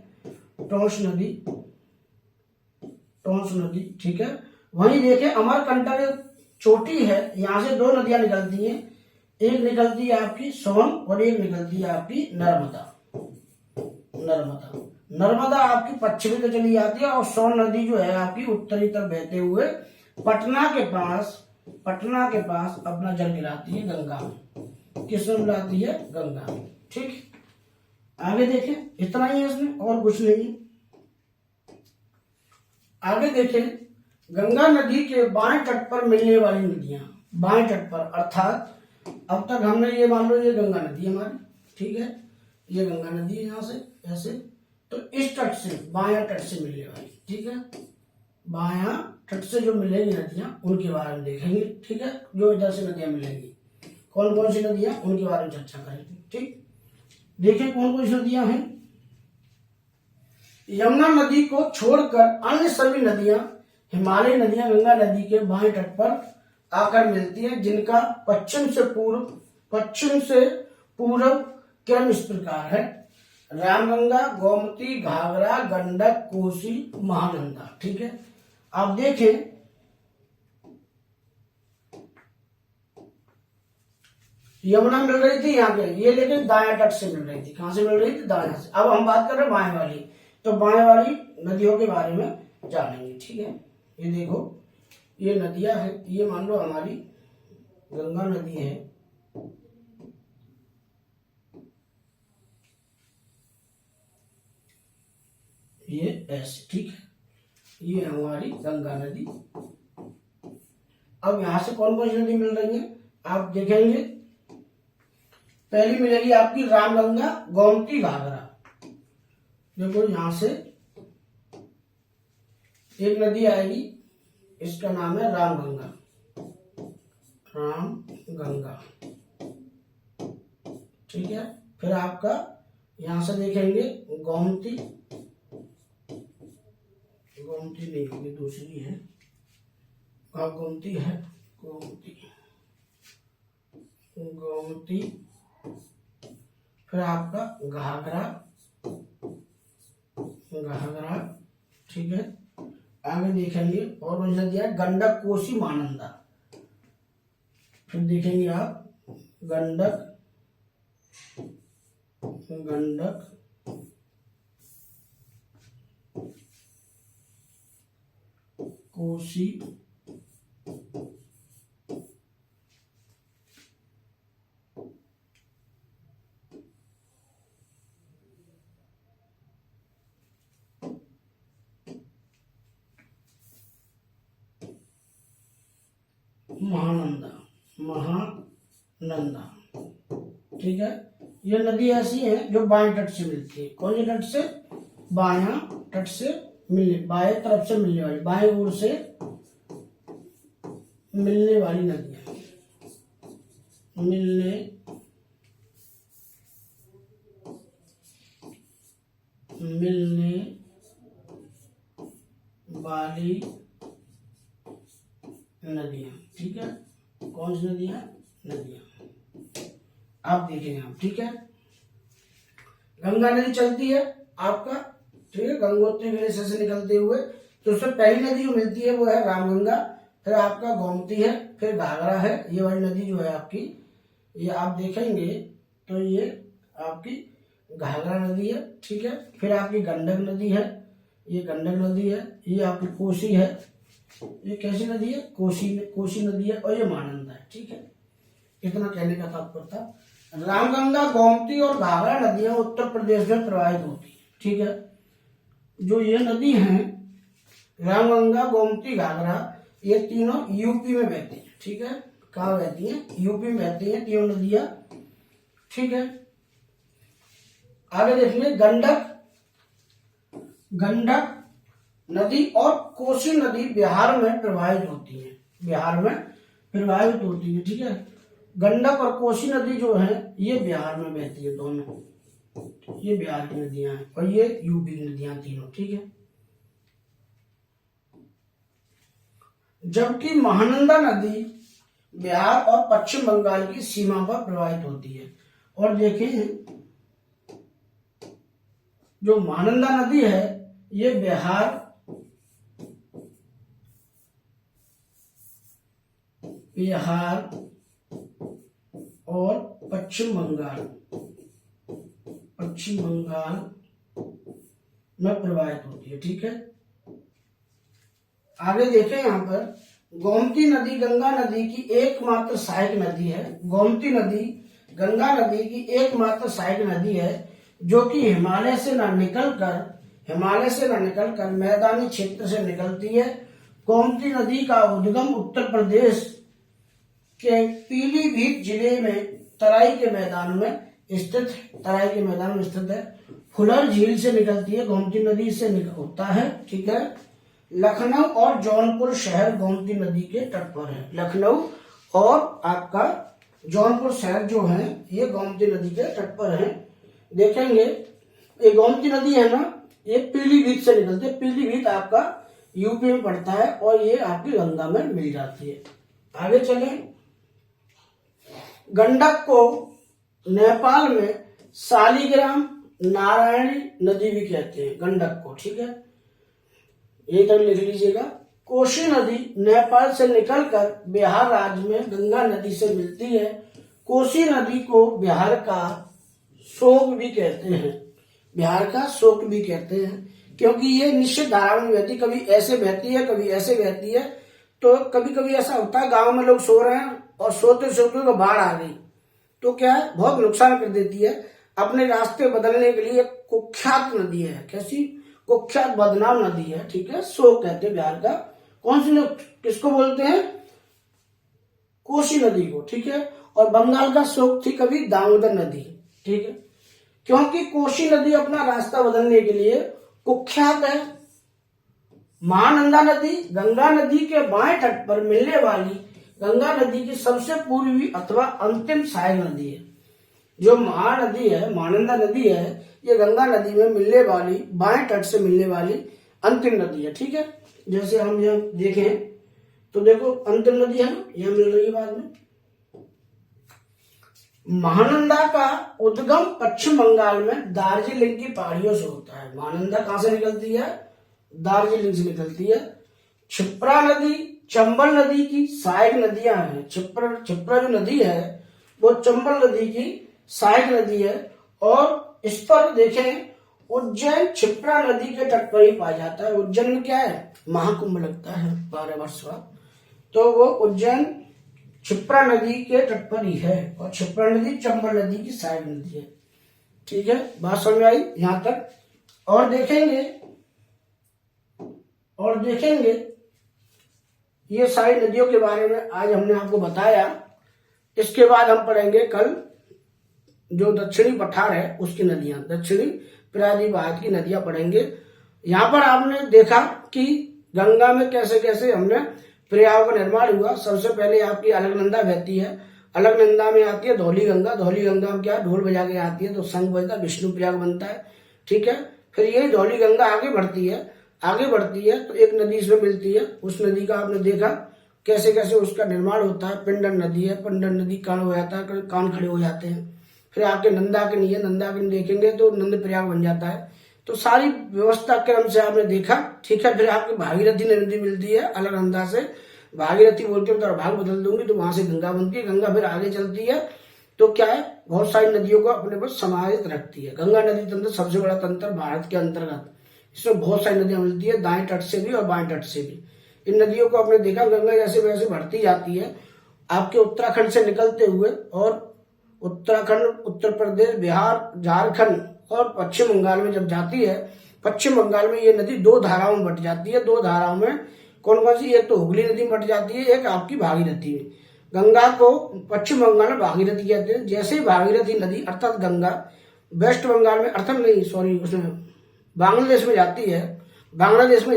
टोंस नदी, टोंस नदी, ठीक है। वहीं देखें अमरकंटक चोटी है, यहाँ से दो नदियां निकलती हैं, एक निकलती है आपकी सोन और एक निकलती है आपकी नर्मदा। नर्मदा, नर्मदा आपकी पश्चिमी तो चली जाती है और सोन नदी जो है आपकी उत्तरी तरफ बहते हुए पटना के पास अपना जल गिराती है गंगा में। किसमें मिलाती है? गंगा में, ठीक। आगे देखें, इतना ही है इसमें और कुछ नहीं। आगे देखें, गंगा नदी के बाएं तट पर मिलने वाली नदियां, बाएं तट पर, अर्थात अब तक हमने ये मान लो ये गंगा नदी हमारी, ठीक है, ये गंगा नदी है यहाँ से ऐसे, तो इस तट से बायां तट से मिलने वाली, ठीक है, बायां तट से जो मिलेंगी नदियां उनके बारे में देखेंगे, ठीक है, जो इधर से नदियां मिलेंगी कौन कौन सी नदियां उनके बारे में चर्चा करेंगे, ठीक। देखें कौन कौन सी नदियां हैं। यमुना नदी को छोड़कर अन्य सभी नदियां हिमालयी नदियां गंगा नदी के बाएं तट पर आकर मिलती हैं, जिनका पश्चिम से पूर्व क्रम इस प्रकार है: रामगंगा, गोमती, घाघरा, गंडक, कोसी, महानंदा, ठीक है। आप देखें यमुना मिल रही थी यहाँ पे, ये लेकिन दाएं तट से मिल रही थी, कहां से मिल रही थी? दाएं से। अब हम बात कर रहे हैं बाएं वाली, तो बाएं वाली नदियों के बारे में जानेंगे, ठीक है। ये देखो ये नदियां है, ये मान लो हमारी गंगा नदी है, ये ऐसे, ठीक है, ये हमारी गंगा नदी। अब यहां से कौन कौन सी नदी मिल रही है आप देखेंगे। पहली मिलेगी आपकी रामगंगा, गोमती, घाघरा। देखो यहां से एक नदी आएगी, इसका नाम है रामगंगा, रामगंगा, ठीक है। फिर आपका यहां से देखेंगे गोमती, गोमती नहीं होगी, दूसरी है, गोमती है, गोमती, गोमती। फिर आपका घाघरा, घाघरा, ठीक है। आगे देखेंगे और कौन सा दिया? गंडक, कोसी, महानंदा। फिर देखेंगे आप गंडक, गंडक, कोसी, महानंदा, महानंदा, ठीक है। ये नदी ऐसी है जो बाएं तट से मिलती है। कौन से तट से? बायां तट से मिलने, बाएं तरफ से मिलने वाली, बाएं ओर से मिलने वाली नदियां, मिलने वाली नदियां, ठीक है। कौन सी नदियां? नदियां आप देखेंगे आप, ठीक है। गंगा नदी चलती है आपका, ठीक है, गंगोत्री ग्लेशियर से निकलते हुए, तो उससे पहली नदी जो मिलती है वो है रामगंगा, फिर आपका गोमती है, फिर घाघरा है। ये वाली नदी जो है आपकी, ये आप देखेंगे तो ये आपकी घाघरा नदी है, ठीक है। फिर आपकी गंडक नदी है, ये गंडक नदी है। ये आपकी कोसी है, ये कैसी नदी है? कोसी नदी है। और ये महानंदा है, ठीक है। इतना कहने का तात्पर्य था। रामगंगा, गोमती और घाघरा नदियां उत्तर प्रदेश में प्रवाहित होती है, ठीक है। जो ये नदी हैं रामगंगा, गोमती, घाघरा, ये तीनों यूपी में बहती हैं, ठीक है। कहाँ बहती हैं? यूपी में बहती हैं तीनों नदियां, ठीक है। आगे देखिए गंडक, गंडक नदी और कोसी नदी बिहार में प्रवाहित होती है, बिहार में प्रवाहित होती है, ठीक है। गंडक और कोसी नदी जो है ये बिहार में बहती है, दोनों ये बिहार की नदियां हैं और ये यूपी की नदियां, तीनों, ठीक है। जबकि महानंदा नदी बिहार और पश्चिम बंगाल की सीमा पर प्रवाहित होती है। और देखें जो महानंदा नदी है ये बिहार और पश्चिम बंगाल में प्रवाहित होती है, ठीक है। आगे देखें, यहाँ पर गोमती नदी गंगा नदी की एकमात्र सहायक नदी है। गोमती नदी गंगा नदी की एकमात्र सहायक नदी है जो कि हिमालय से न निकलकर मैदानी क्षेत्र से निकलती है। गोमती नदी का उद्गम उत्तर प्रदेश के पीलीभीत जिले में तराई के मैदान में स्थित है। फुलर झील से निकलती है, गोमती नदी से होता है, ठीक है। लखनऊ और जौनपुर शहर गोमती नदी के तट पर है। लखनऊ और आपका जौनपुर शहर जो है ये गोमती नदी के तट पर है। देखेंगे ये गोमती नदी है ना, ये पीलीभीत से निकलती है। पीलीभीत आपका यूपी में पड़ता है और ये आपकी गंगा में मिल जाती है। आगे चले, गंडक को नेपाल में शालिग्राम नारायणी नदी भी कहते हैं, गंडक को, ठीक है, ये तक लिख लीजिएगा। कोसी नदी नेपाल से निकलकर बिहार राज्य में गंगा नदी से मिलती है। कोसी नदी को बिहार का शोक भी कहते हैं, क्योंकि ये निश्चित धारा में बहती, कभी ऐसे बहती है कभी ऐसे बहती है। तो कभी कभी ऐसा होता है गांव में लोग सो रहे हैं और सोते सोते तो बाढ़ आ गई, तो क्या है, बहुत नुकसान कर देती है। अपने रास्ते बदलने के लिए कुख्यात नदी है, कैसी कुख्यात बदनाम नदी है, ठीक है, शोक कहते हैं बिहार का। कौन सी किसको बोलते हैं? कोसी नदी को, ठीक है। और बंगाल का शोक थी कभी दामोदर नदी, ठीक है, क्योंकि कोसी नदी अपना रास्ता बदलने के लिए कुख्यात है। महानंदा नदी गंगा नदी के बाएं तट पर मिलने वाली गंगा नदी की सबसे पूर्वी अथवा अंतिम सहायक नदी है। जो महानदी है, महानंदा नदी है, ये गंगा नदी में मिलने वाली, बाएं तट से मिलने वाली अंतिम नदी है, ठीक है। जैसे हम यहाँ देखें तो देखो अंतिम नदी है ना, यह मिल रही है बाद में। महानंदा का उद्गम पश्चिम बंगाल में दार्जिलिंग की पहाड़ियों से होता है। महानंदा कहां से निकलती है? दार्जिलिंग से निकलती है। क्षिप्रा नदी चंबल नदी की सहायक नदियां हैं। क्षिप्रा जो नदी है वो चंबल नदी की सहायक नदी है और इस पर देखें उज्जैन क्षिप्रा नदी के तट पर ही पाया जाता है। उज्जैन में क्या है? महाकुंभ लगता है 12 वर्ष बाद, तो वो उज्जैन क्षिप्रा नदी के तट पर ही है और क्षिप्रा नदी चंबल नदी की सहायक नदी है, ठीक है। बात समझ आई यहां तक? और देखेंगे ये सारी नदियों के बारे में आज हमने आपको बताया। इसके बाद हम पढ़ेंगे कल जो दक्षिणी पठार है उसकी नदियां, दक्षिणी प्रायद्वीप की नदियां पढ़ेंगे। यहाँ पर आपने देखा कि गंगा में कैसे कैसे हमने प्रयागों का निर्माण हुआ। सबसे पहले आपकी अलकनंदा बहती है, अलकनंदा में आती है धौली गंगा, धौली गंगा में क्या ढोल बजा के आती है तो संघ बजता है, विष्णु प्रयाग बनता है, ठीक है। फिर यही धौली गंगा आगे बढ़ती है तो एक नदी इसमें मिलती है। उस नदी का आपने देखा कैसे कैसे उसका निर्माण होता है। पिंडन नदी है, पिंडन नदी कान हो जाता है, कान खड़े हो जाते हैं। फिर आपके नंदाकिनी है, नंदाकिनी देखेंगे तो नंद प्रयाग बन जाता है। तो सारी व्यवस्था क्रम से आपने देखा, ठीक है। फिर आपकी भागीरथी नदी मिलती है अलकनंदा से, भागीरथी बोलते हो तो भाग बदल दूंगी तो वहां से गंगा बनती है। गंगा फिर आगे चलती है तो क्या है, बहुत सारी नदियों को अपने पर समाहित रखती है। गंगा नदी तंत्र सबसे बड़ा तंत्र भारत के अंतर्गत, इसमें बहुत सारी नदियां मिलती है, दाएं तट से भी और बाएं तट से भी। इन नदियों को आपने देखा गंगा जैसे वैसे बढ़ती जाती है आपके उत्तराखंड से निकलते हुए, और उत्तराखंड, उत्तर प्रदेश, बिहार, झारखंड और पश्चिम बंगाल में जब जाती है, पश्चिम बंगाल में ये नदी दो धाराओं में बट जाती है। दो धाराओं में कौन कौन सी? एक तो हुगली नदी में बट जाती है, एक आपकी भागीरथी में। गंगा को पश्चिम बंगाल में भागीरथी कहते हैं। जैसे ही भागीरथी नदी अर्थात गंगा वेस्ट बंगाल में, अर्थात नहीं सॉरी, उसमें बांग्लादेश में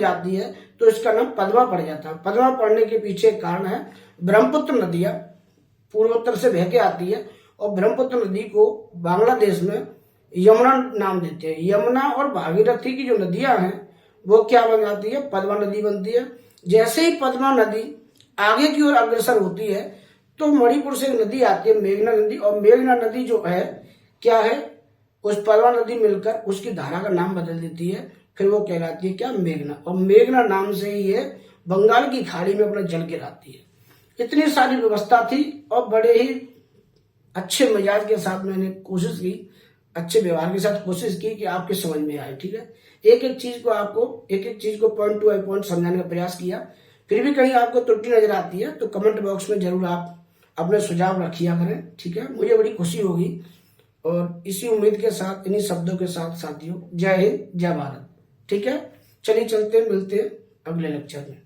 जाती है तो इसका नाम पद्मा पड़ जाता है। पद्मा पड़ने के पीछे कारण है ब्रह्मपुत्र नदियां, पूर्वोत्तर से बह के आती है और ब्रह्मपुत्र नदी को बांग्लादेश में यमुना नाम देते हैं। यमुना और भागीरथी की जो नदियां हैं वो क्या बन जाती है, पद्मा नदी बनती है। जैसे ही पद्मा नदी आगे की ओर अग्रसर होती है तो मणिपुर से एक नदी आती है मेघना नदी, और मेघना नदी जो है क्या है, उस पद्मा नदी मिलकर उसकी धारा का नाम बदल देती है, फिर वो कहलाती है क्या, मेघना। और मेघना नाम से ही ये बंगाल की खाड़ी में अपना जल गिराती है। इतनी सारी व्यवस्था थी और बड़े ही अच्छे मिजाज के साथ मैंने कोशिश की, अच्छे व्यवहार के साथ कोशिश की कि आपके समझ में आए। ठीक है, एक एक चीज को पॉइंट टू पॉइंट समझाने का प्रयास किया। फिर भी कहीं आपको त्रुटि नजर आती है तो कमेंट बॉक्स में जरूर आप अपने सुझाव रखिया करें। ठीक है, मुझे बड़ी खुशी होगी। और इसी उम्मीद के साथ, इन्हीं शब्दों के साथ साथियों, जय हिंद, जय भारत। ठीक है, चलिए चलते मिलते अगले लेक्चर में।